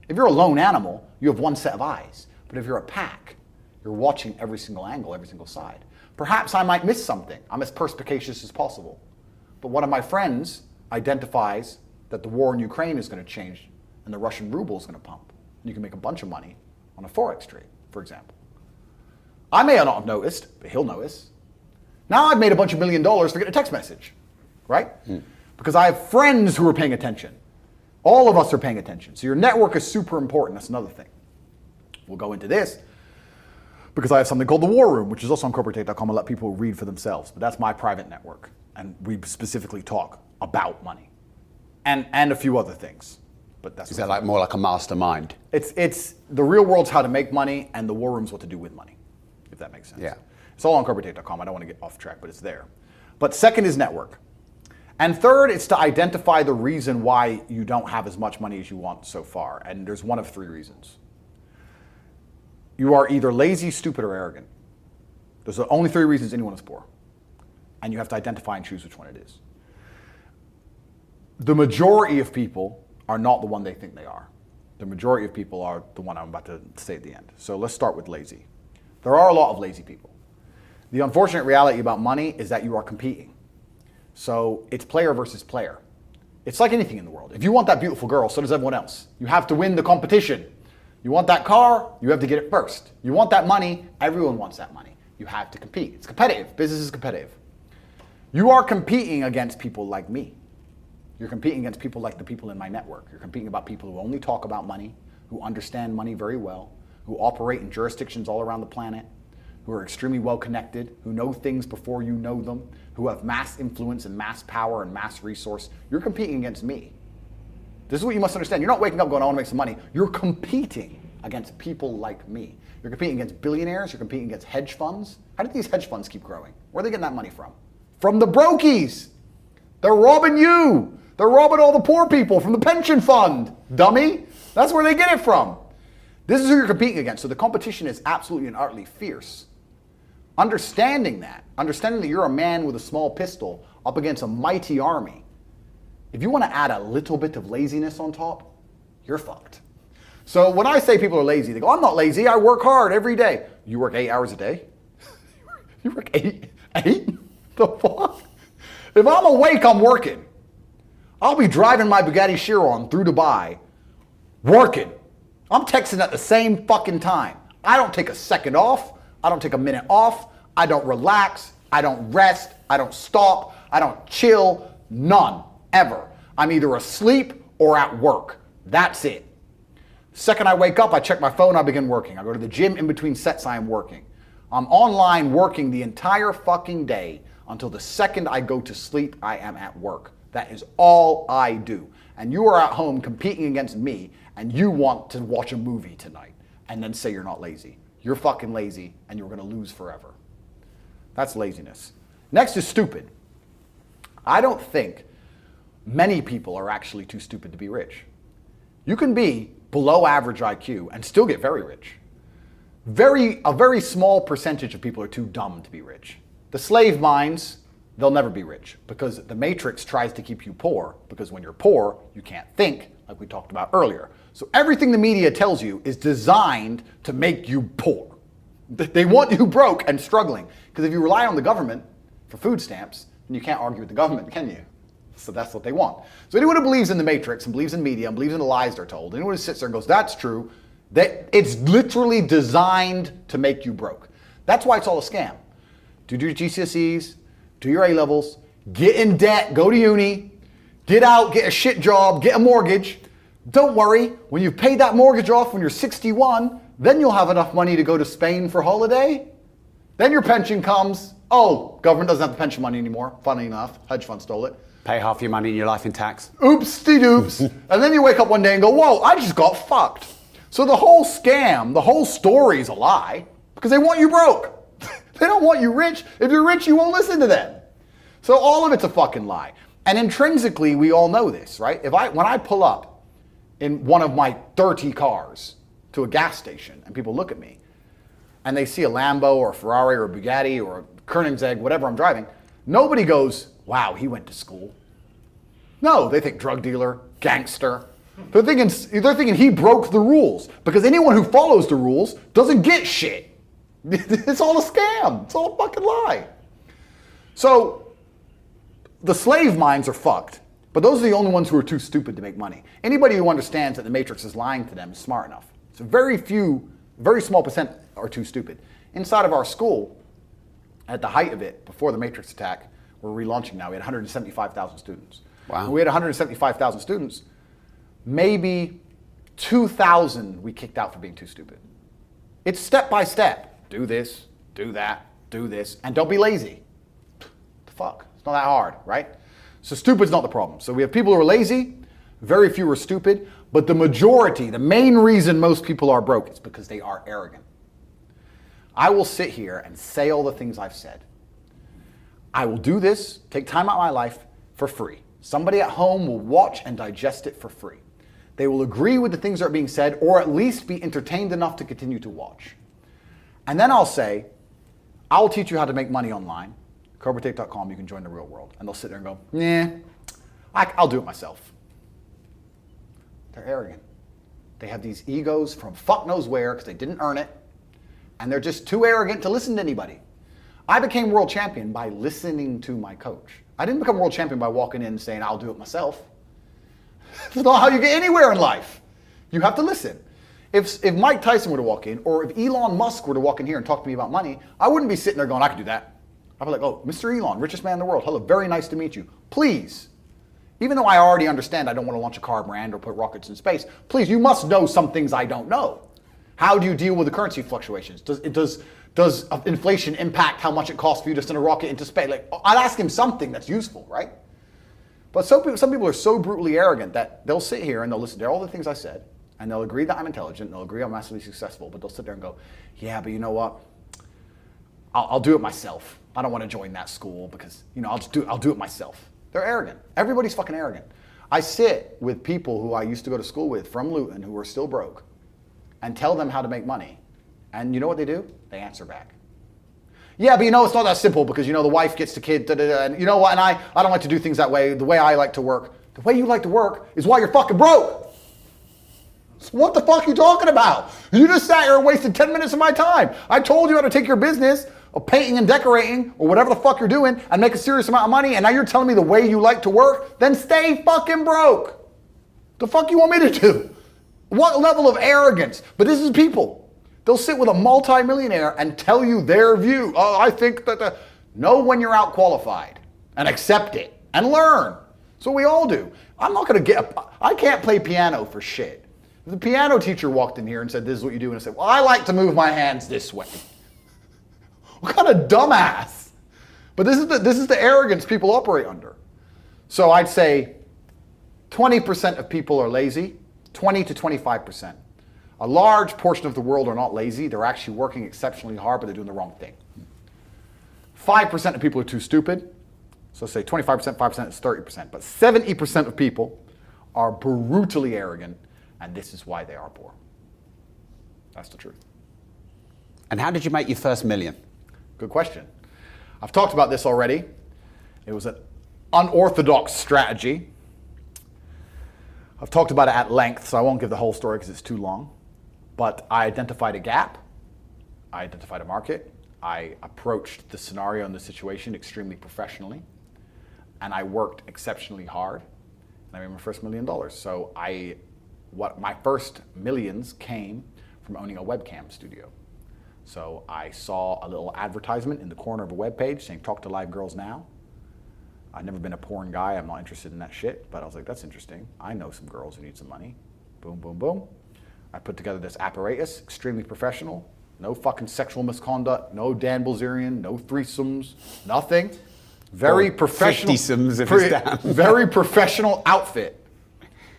If you're a lone animal, you have one set of eyes. But if you're a pack, you're watching every single angle, every single side. Perhaps I might miss something. I'm as perspicacious as possible. But one of my friends identifies that the war in Ukraine is going to change and the Russian ruble is going to pump. You can make a bunch of money on a Forex trade, for example. I may not have noticed, but he'll notice. Now I've made a bunch of $1 million for getting a text message, right? Because I have friends who are paying attention. All of us are paying attention. So your network is super important. That's another thing. We'll go into this because I have something called the War Room, which is also on corporatetape.com. I let people read for themselves, but that's my private network. And we specifically talk about money and a few other things. But that's is that like more like a mastermind? It's the real world's how to make money, and the War Room's what to do with money, if that makes sense. Yeah. It's all on corporatetape.com. I don't want to get off track, but it's there. But second is network. And third, it's to identify the reason why you don't have as much money as you want so far. And there's one of 3 reasons. You are either lazy, stupid, or arrogant. Those are the only 3 reasons anyone is poor. And you have to identify and choose which one it is. The majority of people are not the one they think they are. The majority of people are the one I'm about to say at the end. So let's start with lazy. There are a lot of lazy people. The unfortunate reality about money is that you are competing. So it's player versus player. It's like anything in the world. If you want that beautiful girl, so does everyone else. You have to win the competition. You want that car, you have to get it first. You want that money, everyone wants that money. You have to compete. It's competitive. Business is competitive. You are competing against people like me. You're competing against people like the people in my network. You're competing about people who only talk about money, who understand money very well, who operate in jurisdictions all around the planet, who are extremely well connected, who know things before you know them, who have mass influence and mass power and mass resource. You're competing against me. This is what you must understand. You're not waking up going, I want to make some money. You're competing against people like me. You're competing against billionaires. You're competing against hedge funds. How did these hedge funds keep growing? Where are they getting that money from? From the brokies. They're robbing you. They're robbing all the poor people from the pension fund, dummy. That's where they get it from. This is who you're competing against. So the competition is absolutely and utterly fierce. Understanding that you're a man with a small pistol up against a mighty army, if you want to add a little bit of laziness on top, you're fucked. So when I say people are lazy, they go, I'm not lazy, I work hard every day. You work 8 hours a day? You work eight? The fuck? If I'm awake, I'm working. I'll be driving my Bugatti Chiron through Dubai, working. I'm texting at the same fucking time. I don't take a second off. I don't take a minute off. I don't relax. I don't rest. I don't stop. I don't chill. None. Ever. I'm either asleep or at work. That's it. Second I wake up, I check my phone, I begin working. I go to the gym in between sets, I am working. I'm online working the entire fucking day until the second I go to sleep, I am at work. That is all I do. And you are at home competing against me and you want to watch a movie tonight and then say you're not lazy. You're fucking lazy and you're gonna lose forever. That's laziness. Next is stupid. I don't think many people are actually too stupid to be rich. You can be below average IQ and still get very rich. A very small percentage of people are too dumb to be rich. The slave minds, they'll never be rich because the matrix tries to keep you poor because when you're poor, you can't think like we talked about earlier. So everything the media tells you is designed to make you poor. They want you broke and struggling because if you rely on the government for food stamps, then you can't argue with the government, can you? So that's what they want. So anyone who believes in the matrix and believes in media and believes in the lies they're told, anyone who sits there and goes, that's true, it's literally designed to make you broke. That's why it's all a scam. Do your GCSEs, do your A-levels, get in debt, go to uni, get out, get a shit job, get a mortgage. Don't worry, when you've paid that mortgage off when you're 61, then you'll have enough money to go to Spain for holiday. Then your pension comes. Oh, government doesn't have the pension money anymore. Funny enough, hedge fund stole it. Pay half your money in your life in tax. Oops-de-doops. And then you wake up one day and go, whoa, I just got fucked. So the whole scam, the whole story is a lie because they want you broke. They don't want you rich. If you're rich, you won't listen to them. So all of it's a fucking lie. And intrinsically, we all know this, right? When I pull up in one of my 30 cars to a gas station and people look at me and they see a Lambo or a Ferrari or a Bugatti or a Koenigsegg, whatever I'm driving, nobody goes, wow, he went to school. No, they think drug dealer, gangster. They're thinking he broke the rules because anyone who follows the rules doesn't get shit. It's all a scam. It's all a fucking lie. So the slave minds are fucked, but those are the only ones who are too stupid to make money. Anybody who understands that the matrix is lying to them is smart enough. So very small percent are too stupid. Inside of our school, at the height of it, before the matrix attack, we're relaunching now, we had 175,000 students. Wow. When we had 175,000 students, maybe 2,000 we kicked out for being too stupid. It's step by step. Do this, do that, do this, and don't be lazy. The fuck? It's not that hard, right? So stupid's not the problem. So we have people who are lazy, very few are stupid, but the majority, the main reason most people are broke is because they are arrogant. I will sit here and say all the things I've said. I will do this, take time out of my life for free. Somebody at home will watch and digest it for free. They will agree with the things that are being said or at least be entertained enough to continue to watch. And then I'll say, I'll teach you how to make money online. CobraTape.com, you can join the real world. And they'll sit there and go, nah, I'll do it myself. They're arrogant. They have these egos from fuck knows where because they didn't earn it. And they're just too arrogant to listen to anybody. I became world champion by listening to my coach. I didn't become world champion by walking in and saying, I'll do it myself. That's not how you get anywhere in life. You have to listen. If Mike Tyson were to walk in, or if Elon Musk were to walk in here and talk to me about money, I wouldn't be sitting there going, I can do that. I'd be like, oh, Mr. Elon, richest man in the world. Hello, very nice to meet you. Please, even though I already understand I don't want to launch a car brand or put rockets in space, please, you must know some things I don't know. How do you deal with the currency fluctuations? Does inflation impact how much it costs for you to send a rocket into space? Like, I'd ask him something that's useful, right? But some people are so brutally arrogant that they'll sit here and they'll listen to all the things I said, and they'll agree that I'm intelligent, and they'll agree I'm massively successful, but they'll sit there and go, yeah, but you know what? I'll do it myself. I don't want to join that school because, I'll do it myself. They're arrogant. Everybody's fucking arrogant. I sit with people who I used to go to school with from Luton who are still broke and tell them how to make money. And you know what they do? They answer back. Yeah, but it's not that simple because, the wife gets the kid, and you know what, and I don't like to do things that way. The way I like to work, the way you like to work is why you're fucking broke. So what the fuck are you talking about? You just sat here and wasted 10 minutes of my time. I told you how to take your business of painting and decorating or whatever the fuck you're doing and make a serious amount of money, and now you're telling me the way you like to work? Then stay fucking broke. The fuck you want me to do? What level of arrogance? But this is people. They'll sit with a multimillionaire and tell you their view. Oh, I think that know when you're out qualified and accept it and learn. So we all do. I'm not going to I can't play piano for shit. If the piano teacher walked in here and said, this is what you do, and I said, well, I like to move my hands this way. What kind of dumbass? But this is the arrogance people operate under. So I'd say 20% of people are lazy, 20 to 25%. A large portion of the world are not lazy. They're actually working exceptionally hard, but they're doing the wrong thing. 5% of people are too stupid. So say 25%, 5% is 30%. But 70% of people are brutally arrogant, and this is why they are poor. That's the truth. And how did you make your first million? Good question. I've talked about this already. It was an unorthodox strategy. I've talked about it at length, so I won't give the whole story because it's too long. But I identified a gap. I identified a market. I approached the scenario and the situation extremely professionally. And I worked exceptionally hard. And I made my first $1 million. So my first millions came from owning a webcam studio. So I saw a little advertisement in the corner of a web page saying, talk to live girls now. I've never been a porn guy. I'm not interested in that shit. But I was like, that's interesting. I know some girls who need some money. Boom, boom, boom. I put together this apparatus, extremely professional. No fucking sexual misconduct. No Dan Bilzerian. No threesomes. Nothing. Very professional. 50-somes if it's down. Very professional outfit.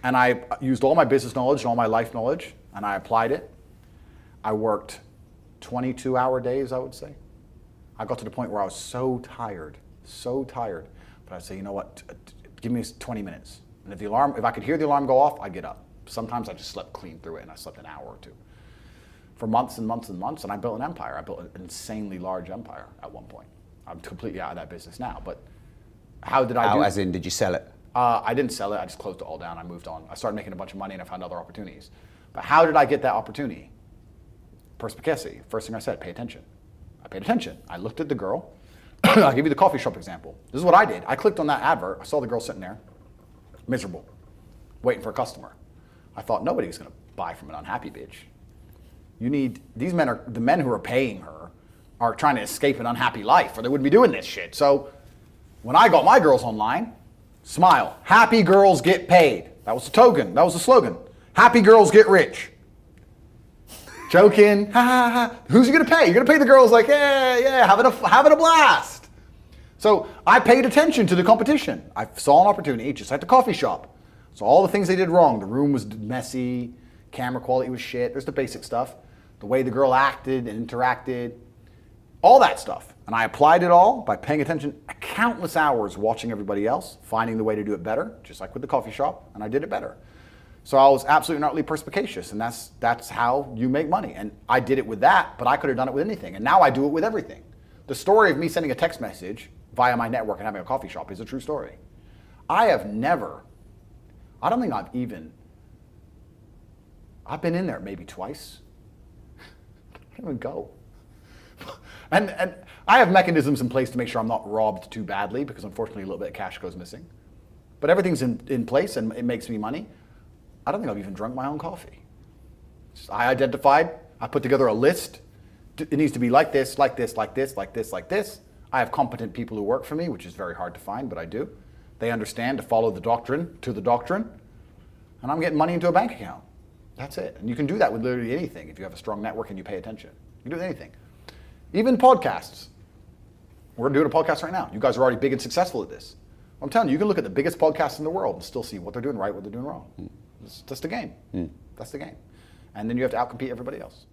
And I used all my business knowledge and all my life knowledge, and I applied it. I worked 22-hour days, I would say. I got to the point where I was so tired. But I'd say, you know what, give me 20 minutes. And if I could hear the alarm go off, I'd get up. Sometimes I just slept clean through it, and I slept an hour or two. For months and months and months, and I built an empire. I built an insanely large empire at one point. I'm completely out of that business now, but how did I do it? As in, did you sell it? I didn't sell it, I just closed it all down, I moved on. I started making a bunch of money and I found other opportunities. But how did I get that opportunity? Perspicacity. First thing I said, pay attention. I paid attention. I looked at the girl. I'll give you the coffee shop example. This is what I did. I clicked on that advert. I saw the girl sitting there, miserable, waiting for a customer. I thought nobody's going to buy from an unhappy bitch. The men who are paying her are trying to escape an unhappy life or they wouldn't be doing this shit. So when I got my girls online, smile. Happy girls get paid. That was the token. That was the slogan. Happy girls get rich. Joking, ha ha ha. Who's you gonna pay? You're gonna pay the girls like, yeah, having a blast. So I paid attention to the competition. I saw an opportunity, just like the coffee shop. So all the things they did wrong. The room was messy, camera quality was shit. There's the basic stuff. The way the girl acted and interacted, all that stuff. And I applied it all by paying attention countless hours watching everybody else, finding the way to do it better, just like with the coffee shop, and I did it better. So I was absolutely and utterly perspicacious, and that's how you make money. And I did it with that, but I could have done it with anything. And now I do it with everything. The story of me sending a text message via my network and having a coffee shop is a true story. I've been in there maybe twice. I don't even go. And I have mechanisms in place to make sure I'm not robbed too badly because unfortunately a little bit of cash goes missing. But everything's in place and it makes me money. I don't think I've even drunk my own coffee. I identified, I put together a list. It needs to be like this, like this, like this, like this, like this. I have competent people who work for me, which is very hard to find, but I do. They understand to follow the doctrine to the doctrine. And I'm getting money into a bank account. That's it. And you can do that with literally anything if you have a strong network and you pay attention. You can do it with anything. Even podcasts. We're doing a podcast right now. You guys are already big and successful at this. I'm telling you, you can look at the biggest podcasts in the world and still see what they're doing right, what they're doing wrong. That's the game. That's the game. And then you have to outcompete everybody else.